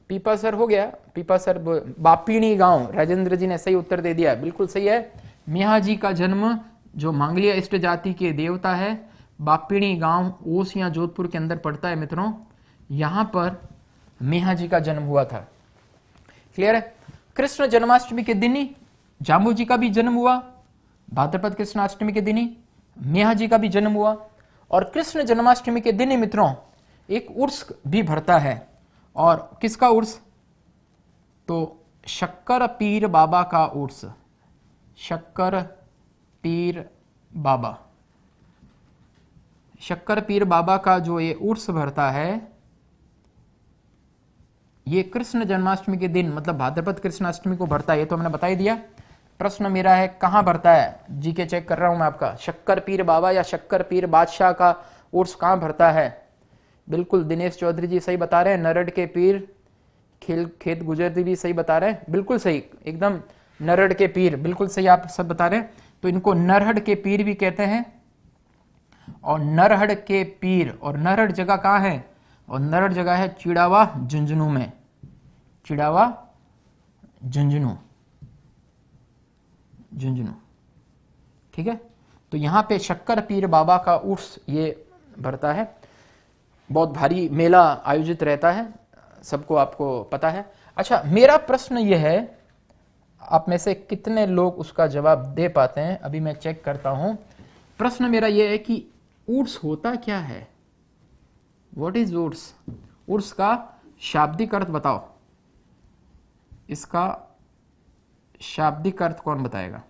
पीपासर हो गया, पीपासर बापीणी गांव, राजेंद्र जी ने सही उत्तर दे दिया, बिल्कुल सही है। मेहा जी का जन्म, जो मांगलिया इष्ट जाति के देवता है, बापीणी गांव ओस या जोधपुर के अंदर पड़ता है मित्रों, यहां पर मेहा जी का जन्म हुआ था। क्लियर है? कृष्ण जन्माष्टमी के दिन ही जाम्बू जी का भी जन्म हुआ, भाद्रपद कृष्णाष्टमी के दिन ही मेहा जी का भी जन्म हुआ। और कृष्ण जन्माष्टमी के दिन ही मित्रों एक उर्स भी भरता है। और किसका उर्स? तो शक्कर पीर बाबा का उर्स, शक्कर पीर बाबा, शक्कर पीर बाबा का जो ये उर्स भरता है, ये कृष्ण जन्माष्टमी के दिन मतलब भाद्रपद कृष्णाष्टमी को भरता है। ये तो मैंने बता ही दिया। प्रश्न मेरा है कहां भरता है? जीके चेक कर रहा हूं मैं आपका। शक्कर पीर बाबा या शक्कर पीर बादशाह का उर्स कहां भरता है? बिल्कुल दिनेश चौधरी जी सही बता रहे हैं। नरड के पीर खेत गुजरती भी सही बता रहे हैं, बिल्कुल सही, एकदम नरड के पीर, बिल्कुल सही आप सब बता रहे हैं। तो इनको नरहड़ के पीर भी कहते हैं। और नरहड़ के पीर, और नरहड़ जगह कहां है? और नरहड़ जगह है चिड़ावा झुंझुनू में, चिड़ावा झुंझुनू, झुंझुनू। ठीक है, तो यहां पे शक्कर पीर बाबा का उर्स ये भरता है। बहुत भारी मेला आयोजित रहता है, सबको आपको पता है। अच्छा, मेरा प्रश्न यह है, आप में से कितने लोग उसका जवाब दे पाते हैं? अभी मैं चेक करता हूं। प्रश्न मेरा यह है कि उर्स होता क्या है? व्हाट इज उर्स? उर्स का शाब्दिक अर्थ बताओ, इसका शाब्दिक अर्थ कौन बताएगा?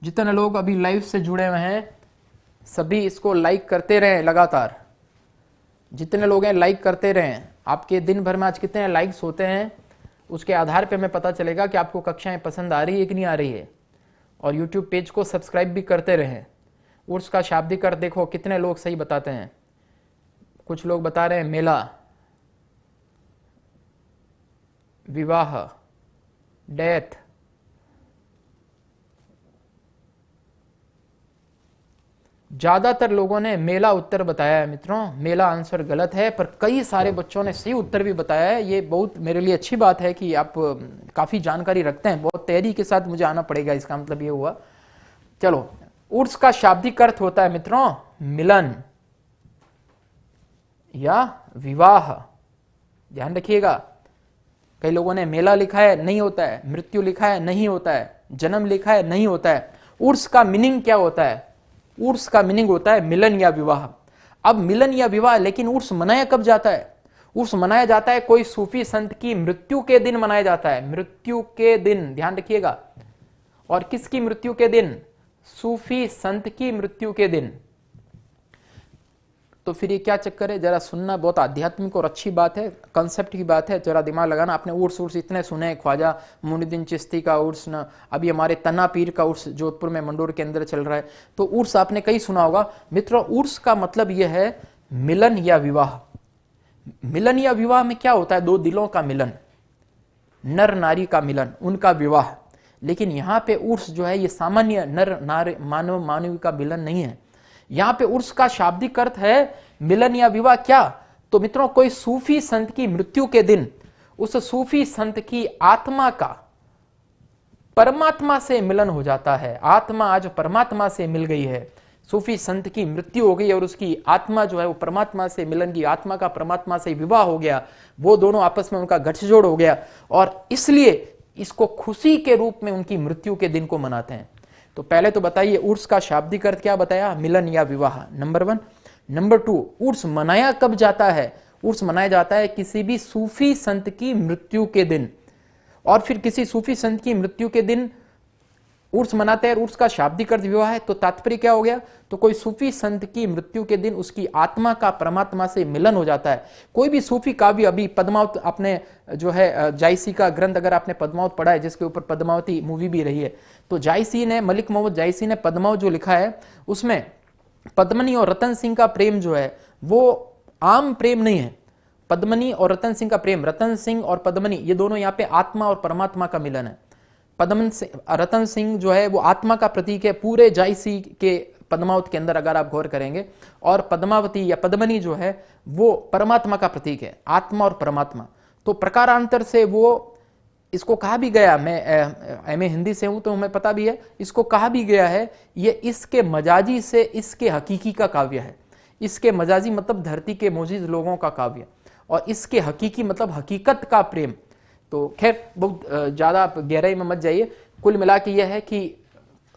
जितने लोग अभी लाइव से जुड़े हुए हैं सभी इसको लाइक करते रहें लगातार। जितने लोग हैं लाइक करते रहें। आपके दिन भर में आज कितने लाइक्स होते हैं उसके आधार पे हमें पता चलेगा कि आपको कक्षाएं पसंद आ रही है कि नहीं आ रही है। और यूट्यूब पेज को सब्सक्राइब भी करते रहें। उर्स का शाब्दिक अर्थ देखो कितने लोग सही बताते हैं। कुछ लोग बता रहे हैं मेला, विवाह, डेथ, ज्यादातर लोगों ने मेला उत्तर बताया है मित्रों। मेला आंसर गलत है, पर कई सारे बच्चों ने सही उत्तर भी बताया है। ये बहुत मेरे लिए अच्छी बात है कि आप काफी जानकारी रखते हैं। बहुत तैयारी के साथ मुझे आना पड़ेगा, इसका मतलब ये हुआ। चलो, उर्स का शाब्दिक अर्थ होता है मित्रों मिलन या विवाह। ध्यान रखिएगा, कई लोगों ने मेला लिखा है, नहीं होता है। मृत्यु लिखा है, नहीं होता है। जन्म लिखा है, नहीं होता है। उर्स का मीनिंग क्या होता है? उर्स का मीनिंग होता है मिलन या विवाह। अब मिलन या विवाह, लेकिन उर्स मनाया कब जाता है? उर्स मनाया जाता है कोई सूफी संत की मृत्यु के दिन मनाया जाता है, मृत्यु के दिन, ध्यान रखिएगा। और किसकी मृत्यु के दिन? सूफी संत की मृत्यु के दिन। तो फिर ये क्या चक्कर है? जरा सुनना, बहुत आध्यात्मिक और अच्छी बात है, कंसेप्ट की बात है, जरा दिमाग लगाना। आपने उर्स इतने सुने, ख्वाजा मुइनुद्दीन चिश्ती का उर्स, न अभी हमारे तना पीर का उर्स जोधपुर में मंडोर के अंदर चल रहा है। तो उर्स आपने कई सुना होगा मित्रों। उर्स का मतलब यह है मिलन या विवाह। मिलन या विवाह में क्या होता है? दो दिलों का मिलन, नर नारी का मिलन, उनका विवाह। लेकिन यहां पे उर्स जो है ये सामान्य नर नारी मानव मानवी का मिलन नहीं है। यहां पे उर्स का शाब्दिक अर्थ है मिलन या विवाह। क्या? तो मित्रों, कोई सूफी संत की मृत्यु के दिन उस सूफी संत की आत्मा का परमात्मा से मिलन हो जाता है। आत्मा आज परमात्मा से मिल गई है। सूफी संत की मृत्यु हो गई और उसकी आत्मा जो है वो परमात्मा से मिलन की, आत्मा का परमात्मा से विवाह हो गया, वो दोनों आपस में उनका गठजोड़ हो गया और इसलिए इसको खुशी के रूप में उनकी मृत्यु के दिन को मनाते हैं। तो पहले तो बताइए उर्स का शाब्दिक अर्थ क्या बताया? मिलन या विवाह, नंबर 1। नंबर 2, उर्स मनाया कब जाता है? उर्स मनाया जाता है किसी भी सूफी संत की मृत्यु के दिन। और फिर किसी सूफी संत की मृत्यु के दिन उर्स मनाते हैं। उर्स का शाब्दिक अर्थ विवाह है। तो तात्पर्य क्या हो गया? तो कोई सूफी संत की मृत्यु के दिन उसकी आत्मा का परमात्मा से मिलन हो जाता है। कोई भी सूफी काव्य, अभी पद्मावत आपने जो है जायसी का ग्रंथ अगर आपने पद्मावत पढ़ा है, जिसके ऊपर पद्मावती मूवी भी रही है, तो जायसी ने, मलिक मोहम्मद जायसी ने पद्मावत जो लिखा है उसमें पद्मनी और रतन सिंह का प्रेम जो है वो आम प्रेम नहीं है। पद्मनी और रतन सिंह का प्रेम, रतन सिंह और पद्मनी ये दोनों यहाँ पे आत्मा और परमात्मा का मिलन है। रतन सिंह जो है वो आत्मा का प्रतीक है पूरे जायसी के पद्मावत के अंदर अगर आप गौर करेंगे, और पद्मावती या पद्मनी जो है वो परमात्मा का प्रतीक है, आत्मा और परमात्मा। तो प्रकारांतर से वो इसको कहा भी गया, मैं एमए हिंदी से हूं तो हमें पता भी है, इसको कहा भी गया है ये इसके मजाजी से इसके हकीकी का काव्य है। इसके मजाजी मतलब धरती के मोजिज लोगों का काव्य, और इसके हकीकी मतलब हकीकत का प्रेम। तो खैर बहुत ज्यादा गहराई में मत जाइए। कुल मिला के यह है कि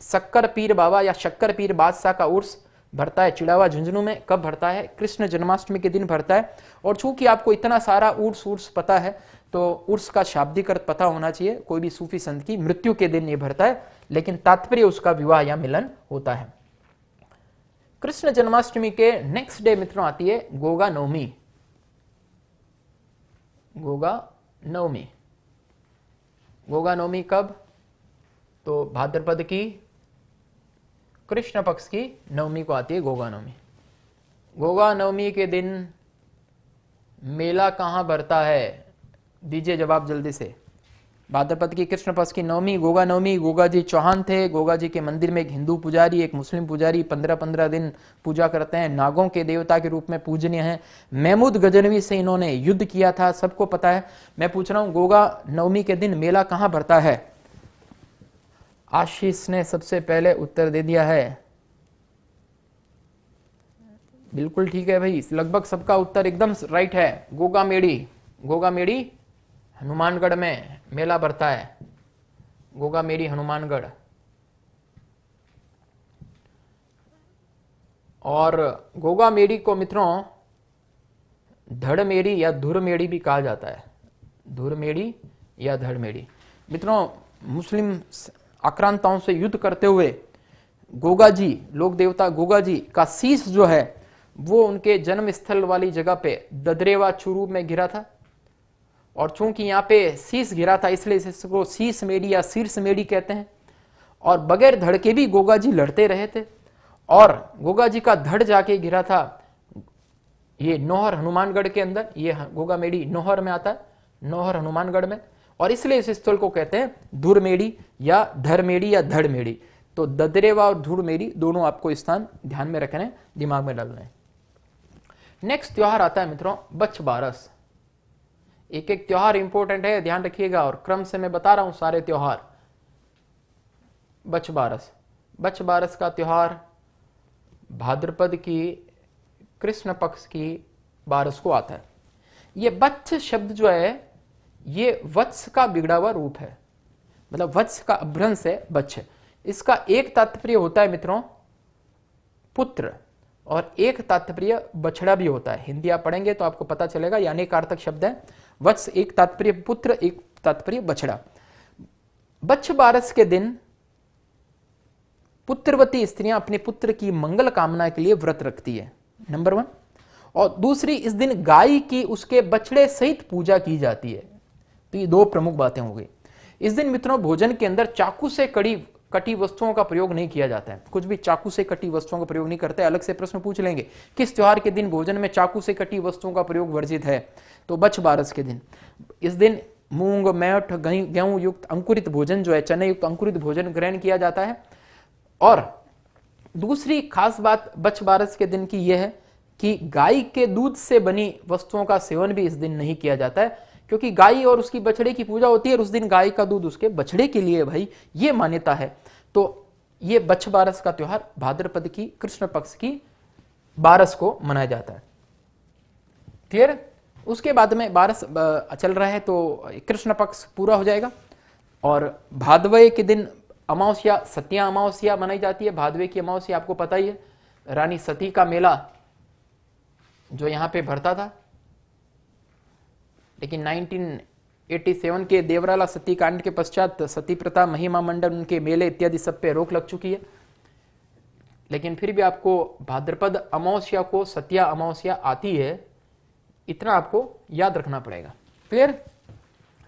शक्कर पीर बाबा या शक्कर पीर बादशाह का उर्स भरता है चिड़ावा झुंझुनू में। कब भरता है? कृष्ण जन्माष्टमी के दिन भरता है। और चूंकि आपको इतना सारा उर्स पता है तो उर्स का शाब्दिक अर्थ पता होना चाहिए। कोई भी सूफी संत की मृत्यु के दिन ये भरता है, लेकिन तात्पर्य उसका विवाह या मिलन होता है। कृष्ण जन्माष्टमी के नेक्स्ट डे मित्रों आती है गोगा नवमी। गोगा नवमी, गोगा नवमी कब? तो भाद्रपद की कृष्ण पक्ष की नवमी को आती है गोगा नवमी। गोगा नवमी के दिन मेला कहां भरता है? दीजिए जवाब जल्दी से। भाद्रपद की कृष्ण पक्ष की नवमी, गोगा नवमी। गोगा जी चौहान थे। गोगा जी के मंदिर में एक हिंदू पुजारी, एक मुस्लिम पुजारी 15-15 दिन पूजा करते हैं। नागों के देवता के रूप में पूजनीय हैं। महमूद गजनवी से इन्होंने युद्ध किया था, सबको पता है। मैं पूछ रहा हूं गोगा नवमी के दिन मेला कहां भरता है? आशीष ने सबसे पहले उत्तर दे दिया है। बिल्कुल ठीक है भाई, लगभग सबका उत्तर एकदम राइट है। गोगा मेड़ी, गोगा मेड़ी हनुमानगढ़ में मेला भरता है। गोगा मेड़ी हनुमानगढ़। और गोगा मेड़ी को मित्रों धड़ मेड़ी या धुर मेड़ी भी कहा जाता है। धुर मेड़ी या धड़ मेड़ी। मित्रों मुस्लिम आक्रांताओं से युद्ध करते हुए गोगा जी, लोक देवता गोगा जी का शीश जो है वो उनके जन्म स्थल वाली जगह पे ददरेवा चुरू में गिरा था। और चूंकि यहाँ पे शीश गिरा था इसलिए इसको शीश मेड़ी या शीर्ष मेड़ी कहते हैं। और बगैर धड़ के भी गोगा जी लड़ते रहे थे, और गोगा जी का धड़ जाके गिरा था ये नौहर हनुमानगढ़ के अंदर। ये गोगा मेड़ी नौहर में आता है, नौहर हनुमानगढ़ में, और इसलिए इस स्थल को कहते हैं धुर मेड़ी या धर मेड़ी या धड़ मेड़ी। तो ददरेवा और धुर मेड़ी दोनों आपको स्थान ध्यान में रखने, दिमाग में डालना है। नेक्स्ट त्योहार आता है मित्रों बच्छ बारस। एक एक त्योहार इंपॉर्टेंट है, ध्यान रखिएगा, और क्रम से मैं बता रहा हूं सारे त्योहार। बच्छ बारस, बच्छ बारस का त्योहार भाद्रपद की कृष्ण पक्ष की बारस को आता है। ये बच्छ शब्द जो है ये वत्स का बिगड़ा हुआ रूप है, मतलब वत्स का अभ्रंश है बच्छ। इसका एक तात्पर्य होता है मित्रों पुत्र, और एक तात्पर्य बछड़ा भी होता है। हिंदी आप पढ़ेंगे तो आपको पता चलेगा, ये अनेकार्थक शब्द है। वत्स एक तात्पर्य पुत्र, एक तात्पर्य बछड़ा। बच्छ बारस के दिन पुत्रवती स्त्रियां अपने पुत्र की मंगल कामना के लिए व्रत रखती है, नंबर 1। और दूसरी, इस दिन गाय की उसके बछड़े सहित पूजा की जाती है। तो ये दो प्रमुख बातें हो गई। इस दिन मित्रों भोजन के अंदर चाकू से कटी वस्तुओं का प्रयोग नहीं किया जाता है। कुछ भी चाकू से कटी वस्तुओं का प्रयोग नहीं करते। अलग से प्रश्न पूछ लेंगे किस त्योहार के दिन भोजन में चाकू से कटी वस्तुओं का प्रयोग वर्जित है? तो बच्छ बारस के दिन। इस दिन मूंग, मैठ, गेहूं युक्त अंकुरित भोजन जो है, चने युक्त अंकुरित भोजन ग्रहण किया जाता है। और दूसरी खास बात बछ बारस के दिन की यह है कि गाय के दूध से बनी वस्तुओं का सेवन भी इस दिन नहीं किया जाता है, क्योंकि गाय और उसकी बछड़े की पूजा होती है और उस दिन गाय का दूध उसके बछड़े के लिए भाई, ये मान्यता है। तो ये बछ बारस का त्योहार भाद्रपद की कृष्ण पक्ष की बारस को मनाया जाता है। क्लियर? उसके बाद में बारस चल रहा है तो कृष्ण पक्ष पूरा हो जाएगा और भादवे के दिन अमावस्या, सतिया अमावस्या मनाई जाती है। भादवे की अमावस्या आपको पता ही है, रानी सती का मेला जो यहां पे भरता था, लेकिन 1987 के देवराला सती कांड के पश्चात सती प्रथा, महिमा मंडल, उनके मेले इत्यादि सब पे रोक लग चुकी है। लेकिन फिर भी आपको भाद्रपद अमावस्या को सतिया अमावस्या आती है, इतना आपको याद रखना पड़ेगा। क्लियर?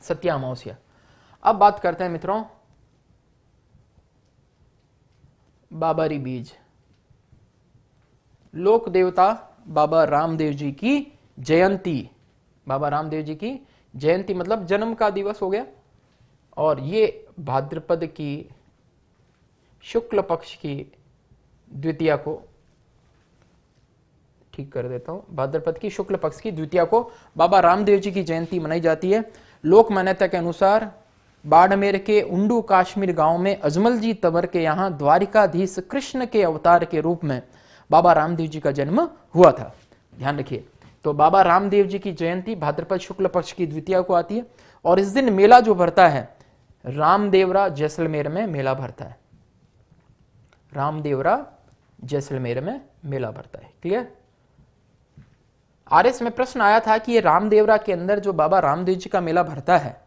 सतिया अमावस्या। अब बात करते हैं मित्रों बाबारी बीज। लोक देवता बाबा रामदेव जी की जयंती, बाबा रामदेव जी की जयंती मतलब जन्म का दिवस हो गया, और ये भाद्रपद की शुक्ल पक्ष की द्वितीया को, ठीक कर देता हूं, भाद्रपद की शुक्ल पक्ष की द्वितीया को बाबा रामदेव जी की जयंती मनाई जाती है। लोक मान्यता के अनुसार बाड़मेर के उंडू काश्मीर गांव में अजमल जी तंवर के यहां द्वारिकाधीश कृष्ण के अवतार के रूप में बाबा रामदेव जी का जन्म हुआ था। ध्यान रखिए, तो बाबा रामदेव जी की जयंती भाद्रपद शुक्ल पक्ष की द्वितीया को आती है और इस दिन मेला जो भरता है, रामदेवरा जैसलमेर में मेला भरता है। रामदेवरा जैसलमेर में मेला भरता है। क्लियर? आरएस में प्रश्न आया था कि ये रामदेवरा के अंदर जो बाबा रामदेव जी का मेला भरता है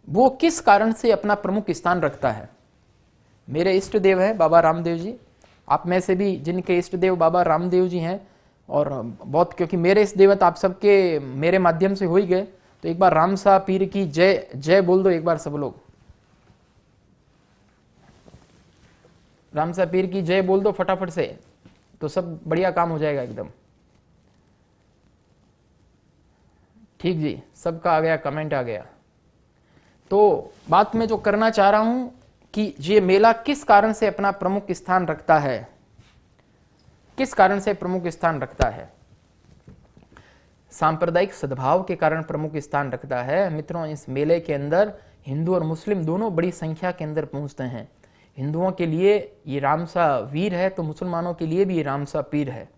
वो किस कारण से अपना प्रमुख स्थान रखता है। मेरे इष्ट देव है बाबा रामदेव जी, आप में से भी जिनके इष्ट देव बाबा रामदेव जी हैं, और बहुत, क्योंकि मेरे इष्ट देवत आप सबके मेरे माध्यम से हो ही गए, तो एक बार रामसा पीर की जय जय बोल दो एक बार सब लोग। रामसा पीर की जय बोल दो फटाफट से, तो सब बढ़िया काम हो जाएगा एकदम। ठीक जी, सबका आ गया, कमेंट आ गया। तो बात मैं जो करना चाह रहा हूं कि ये मेला किस कारण से अपना प्रमुख स्थान रखता है, किस कारण से प्रमुख स्थान रखता है। सांप्रदायिक सद्भाव के कारण प्रमुख स्थान रखता है। मित्रों, इस मेले के अंदर हिंदू और मुस्लिम दोनों बड़ी संख्या के अंदर पहुंचते हैं। हिंदुओं के लिए ये रामसा वीर है तो मुसलमानों के लिए भी ये रामसा पीर है।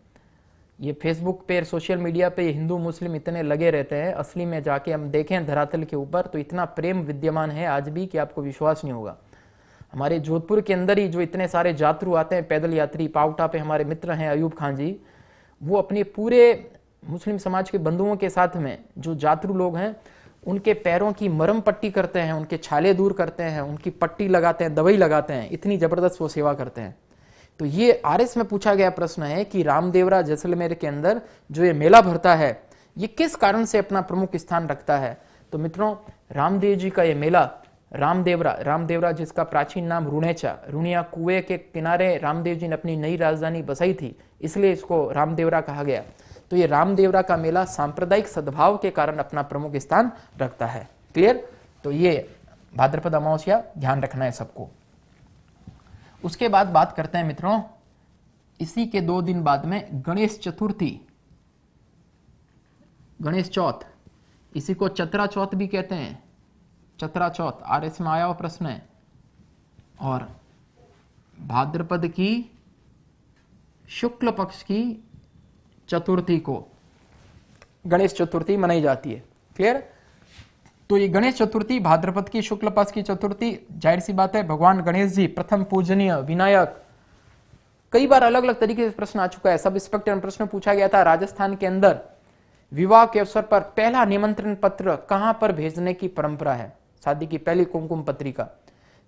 ये फेसबुक पे, सोशल मीडिया पे हिंदू मुस्लिम इतने लगे रहते हैं, असली में जाके हम देखें धरातल के ऊपर तो इतना प्रेम विद्यमान है आज भी कि आपको विश्वास नहीं होगा। हमारे जोधपुर के अंदर ही जो इतने सारे यात्रु आते हैं, पैदल यात्री, पावटा पे हमारे मित्र हैं अयूब खान जी, वो अपने पूरे मुस्लिम समाज के बंधुओं के साथ में जो यात्रु लोग हैं उनके पैरों की मरम पट्टी करते हैं, उनके छाले दूर करते हैं, उनकी पट्टी लगाते हैं, दवाई लगाते हैं, इतनी जबरदस्त वो सेवा करते हैं। तो ये आरएस में पूछा गया प्रश्न है कि रामदेवरा जैसलमेर के अंदर जो ये मेला भरता है ये किस कारण से अपना प्रमुख स्थान रखता है। तो मित्रों, रामदेव जी का ये मेला रामदेवरा जिसका प्राचीन नाम रुणेचा, रुणिया कुएं के किनारे रामदेव जी ने अपनी नई राजधानी बसाई थी, इसलिए इसको रामदेवरा कहा गया। तो ये रामदेवरा का मेला सांप्रदायिक सद्भाव के कारण अपना प्रमुख स्थान रखता है। क्लियर? तो ये भाद्रपद अमावस्या ध्यान रखना है सबको। उसके बाद बात करते हैं मित्रों, इसी के 2 दिन बाद में गणेश चतुर्थी, गणेश चौथ, इसी को चतरा चौथ भी कहते हैं। चतरा चौथ आरएस में आया हुआ प्रश्न है। और भाद्रपद की शुक्ल पक्ष की चतुर्थी को गणेश चतुर्थी मनाई जाती है। क्लियर? तो ये गणेश चतुर्थी, भाद्रपद की शुक्ल पक्ष की चतुर्थी, जाहिर सी बात है भगवान गणेश जी प्रथम पूजनीय विनायक। कई बार अलग अलग तरीके से प्रश्न आ चुका है। सब इंस्पेक्टर में प्रश्न पूछा गया था राजस्थान के अंदर विवाह के अवसर पर पहला निमंत्रण पत्र कहां पर भेजने की परंपरा है, शादी की पहली कुमकुम पत्रिका।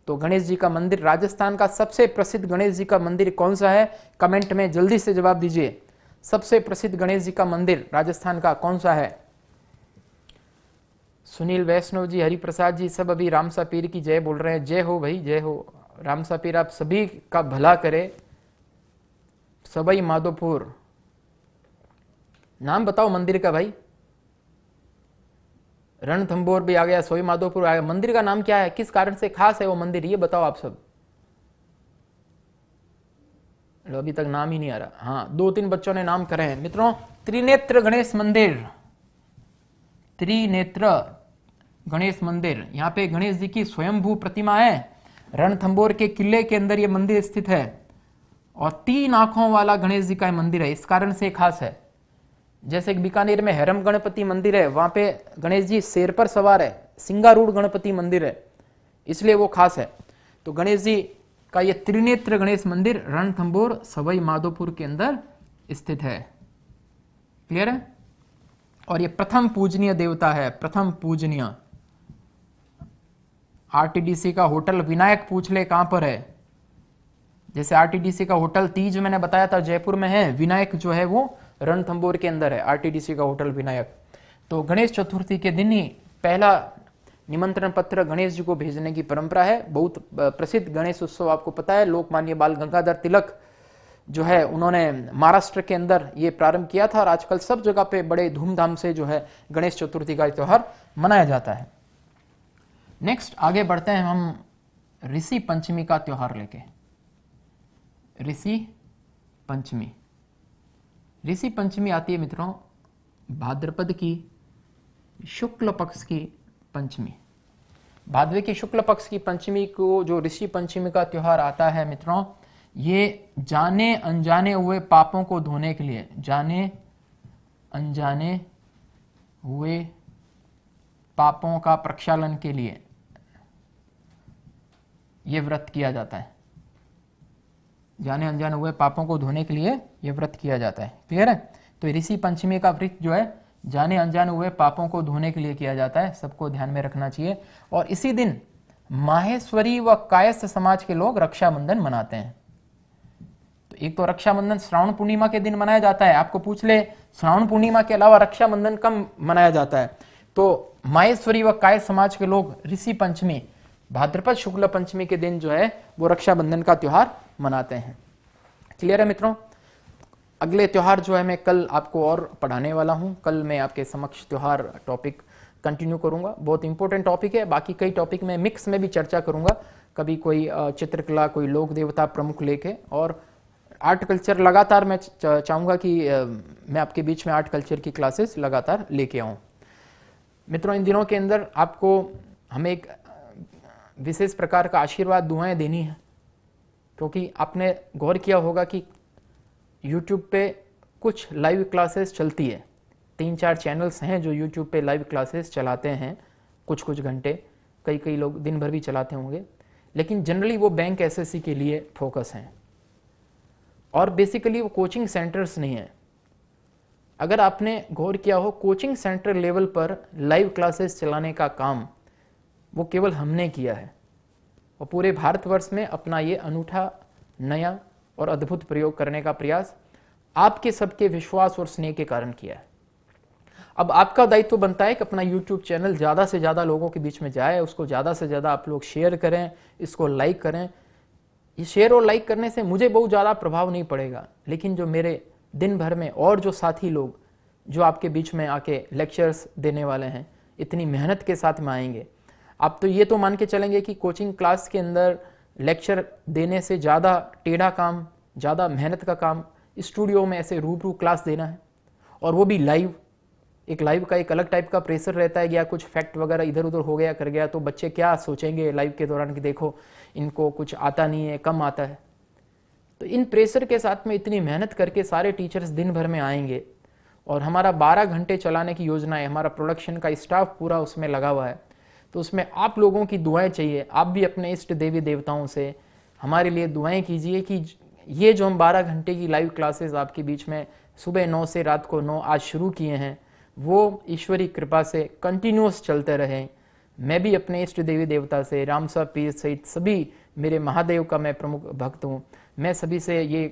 तो गणेश जी का मंदिर, राजस्थान का सबसे प्रसिद्ध गणेश जी का मंदिर कौन सा है, कमेंट में जल्दी से जवाब दीजिए। सबसे प्रसिद्ध गणेश जी का मंदिर राजस्थान का कौन सा है। सुनील वैष्णव जी, हरिप्रसाद जी, सब अभी रामसा पीर की जय बोल रहे हैं। जय हो भाई, जय हो। रामसा पीर आप सभी का भला करे। सबई माधोपुर, नाम बताओ मंदिर का भाई। रणथंबोर भी आ गया, सोई माधोपुर आ गया। मंदिर का नाम क्या है, किस कारण से खास है वो मंदिर, ये बताओ आप सब। अभी तक नाम ही नहीं आ रहा। हाँ, 2-3 बच्चों ने नाम करे हैं मित्रों। त्रिनेत्र गणेश मंदिर, त्रिनेत्र गणेश मंदिर, यहाँ पे गणेश जी की स्वयंभू प्रतिमा है। रणथंबोर के किले के अंदर ये मंदिर स्थित है और 3 आंखों वाला गणेश जी का मंदिर है, इस कारण से खास है। जैसे बीकानेर में हैरम गणपति मंदिर है, वहां पे गणेश जी शेर पर सवार है, सिंगारूढ़ गणपति मंदिर है, इसलिए वो खास है। तो गणेश जी का ये त्रिनेत्र गणेश मंदिर रणथंबोर सवाई माधोपुर के अंदर स्थित है। क्लियर है? और ये प्रथम पूजनीय देवता है, प्रथम पूजनीय। आरटीडीसी का होटल विनायक पूछ ले कहां पर है। जैसे आरटीडीसी का होटल तीज मैंने बताया था जयपुर में है, विनायक जो है वो रणथंबोर के अंदर है, आरटीडीसी का होटल विनायक। तो गणेश चतुर्थी के दिन ही पहला निमंत्रण पत्र गणेश जी को भेजने की परंपरा है। बहुत प्रसिद्ध गणेश उत्सव आपको पता है, लोकमान्य बाल गंगाधर तिलक जो है उन्होंने महाराष्ट्र के अंदर ये प्रारंभ किया था और आजकल सब जगह पे बड़े धूमधाम से जो है गणेश चतुर्थी का त्योहार मनाया जाता है। नेक्स्ट आगे बढ़ते हैं हम ऋषि पंचमी का त्योहार लेके। ऋषि पंचमी, ऋषि पंचमी आती है मित्रों भाद्रपद की शुक्ल पक्ष की पंचमी। भादवे की शुक्ल पक्ष की पंचमी को जो ऋषि पंचमी का त्योहार आता है मित्रों, ये जाने अनजाने हुए पापों को धोने के लिए, जाने अनजाने हुए पापों का प्रक्षालन के लिए यह व्रत किया जाता है। जाने अनजाने हुए पापों को धोने के लिए यह व्रत किया जाता है। क्लियर है? तो ऋषि पंचमी का व्रत जो है जाने अनजाने हुए पापों को धोने के लिए किया जाता है, सबको ध्यान में रखना चाहिए। और इसी दिन माहेश्वरी व कायस्थ समाज के लोग रक्षाबंधन मनाते हैं। तो एक तो रक्षाबंधन श्रावण पूर्णिमा के दिन मनाया जाता है, आपको पूछ ले श्रावण पूर्णिमा के अलावा रक्षाबंधन कब मनाया जाता है, तो माहेश्वरी व कायस्थ समाज के लोग ऋषि पंचमी भाद्रपद शुक्ल पंचमी के दिन जो है वो रक्षाबंधन का त्योहार मनाते हैं। क्लियर है मित्रों? अगले त्योहार जो है मैं कल आपको और पढ़ाने वाला हूं। कल मैं आपके समक्ष त्योहार टॉपिक कंटिन्यू करूंगा, बहुत इंपॉर्टेंट टॉपिक है। बाकी कई टॉपिक में मिक्स में भी चर्चा करूंगा, कभी कोई चित्रकला, कोई लोक देवता प्रमुख लेके, और आर्ट कल्चर लगातार मैं चाहूंगा कि मैं आपके बीच में आर्ट कल्चर की क्लासेस लगातार लेके आऊं। मित्रों इन दिनों के अंदर आपको हमें एक विशेष प्रकार का आशीर्वाद दुआएं देनी है, क्योंकि आपने गौर किया होगा कि YouTube पे कुछ लाइव क्लासेस चलती है, 3-4 चैनल्स हैं जो YouTube पे लाइव क्लासेस चलाते हैं कुछ घंटे, कई लोग दिन भर भी चलाते होंगे, लेकिन जनरली वो बैंक एसएससी के लिए फोकस हैं और बेसिकली वो कोचिंग सेंटर्स नहीं है। अगर आपने गौर किया हो, कोचिंग सेंटर लेवल पर लाइव क्लासेस चलाने का काम वो केवल हमने किया है और पूरे भारतवर्ष में अपना ये अनूठा, नया और अद्भुत प्रयोग करने का प्रयास आपके सबके विश्वास और स्नेह के कारण किया है। अब आपका दायित्व बनता है कि अपना YouTube चैनल ज़्यादा से ज़्यादा लोगों के बीच में जाए, उसको ज़्यादा से ज़्यादा आप लोग शेयर करें, इसको लाइक करें। ये शेयर और लाइक करने से मुझे बहुत ज़्यादा प्रभाव नहीं पड़ेगा, लेकिन जो मेरे दिन भर में और जो साथी लोग जो आपके बीच में आके लेक्चर्स देने वाले हैं, इतनी मेहनत के साथ में आएंगे, आप तो ये तो मान के चलेंगे कि कोचिंग क्लास के अंदर लेक्चर देने से ज़्यादा टेढ़ा काम, ज़्यादा मेहनत का काम स्टूडियो में ऐसे रूबरू क्लास देना है, और वो भी लाइव। एक लाइव का एक अलग टाइप का प्रेशर रहता है, या कुछ फैक्ट वगैरह इधर उधर हो गया कर गया तो बच्चे क्या सोचेंगे लाइव के दौरान कि देखो इनको कुछ आता नहीं है, कम आता है। तो इन प्रेशर के साथ में इतनी मेहनत करके सारे टीचर्स दिन भर में आएंगे और हमारा 12 घंटे चलाने की योजना है, हमारा प्रोडक्शन का स्टाफ पूरा उसमें लगा हुआ है, तो उसमें आप लोगों की दुआएं चाहिए। आप भी अपने इष्ट देवी देवताओं से हमारे लिए दुआएं कीजिए कि ये जो हम 12 घंटे की लाइव क्लासेस आपके बीच में सुबह 9 से रात को 9 आज शुरू किए हैं, वो ईश्वरी कृपा से कंटिन्यूस चलते रहें। मैं भी अपने इष्ट देवी देवता से, रामसा पीर सहित सभी मेरे महादेव का मैं प्रमुख भक्त हूँ, मैं सभी से ये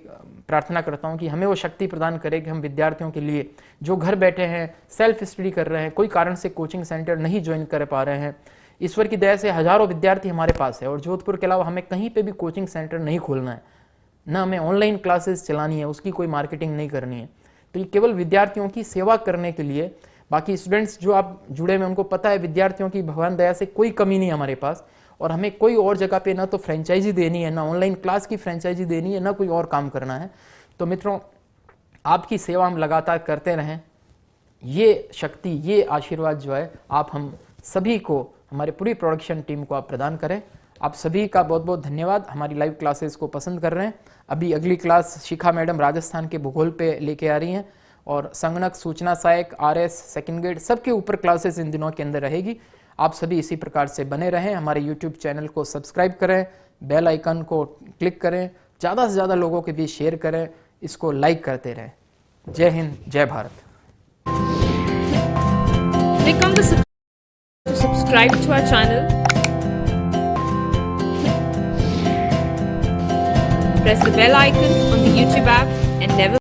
प्रार्थना करता हूँ कि हमें वो शक्ति प्रदान करे कि हम विद्यार्थियों के लिए जो घर बैठे हैं, सेल्फ स्टडी कर रहे हैं, कोई कारण से कोचिंग सेंटर नहीं ज्वाइन कर पा रहे हैं, ईश्वर की दया से हजारों विद्यार्थी हमारे पास है और जोधपुर के अलावा हमें कहीं पे भी कोचिंग सेंटर नहीं खोलना है, ना हमें ऑनलाइन क्लासेस चलानी है, उसकी कोई मार्केटिंग नहीं करनी है। तो ये केवल विद्यार्थियों की सेवा करने के लिए, बाकी स्टूडेंट्स जो आप जुड़े में उनको पता है विद्यार्थियों की भगवान दया से कोई कमी नहीं हमारे पास, और हमें कोई और जगह पे ना तो फ्रेंचाइजी देनी है, ना ऑनलाइन क्लास की फ्रेंचाइजी देनी है, ना कोई और काम करना है। तो मित्रों, आपकी सेवा हम लगातार करते रहें। ये शक्ति, ये आशीर्वाद जो है आप हम सभी को, हमारी पूरी प्रोडक्शन टीम को आप प्रदान करें। आप सभी का बहुत बहुत धन्यवाद, हमारी लाइव क्लासेस को पसंद कर रहे हैं। अभी अगली क्लास शिखा मैडम राजस्थान के भूगोल पे लेके आ रही हैं, और संगणक, सूचना सहायक, आरएस, सेकंड ग्रेड सबके ऊपर क्लासेस इन दिनों के अंदर रहेगी। आप सभी इसी प्रकार से बने रहें, हमारे यूट्यूब चैनल को सब्सक्राइब करें, बेल आइकन को क्लिक करें, ज़्यादा से ज़्यादा लोगों के बीच शेयर करें, इसको लाइक करते रहें। जय हिंद, जय Bharat. Click on the to subscribe to our channel. Press the bell icon on the YouTube app and never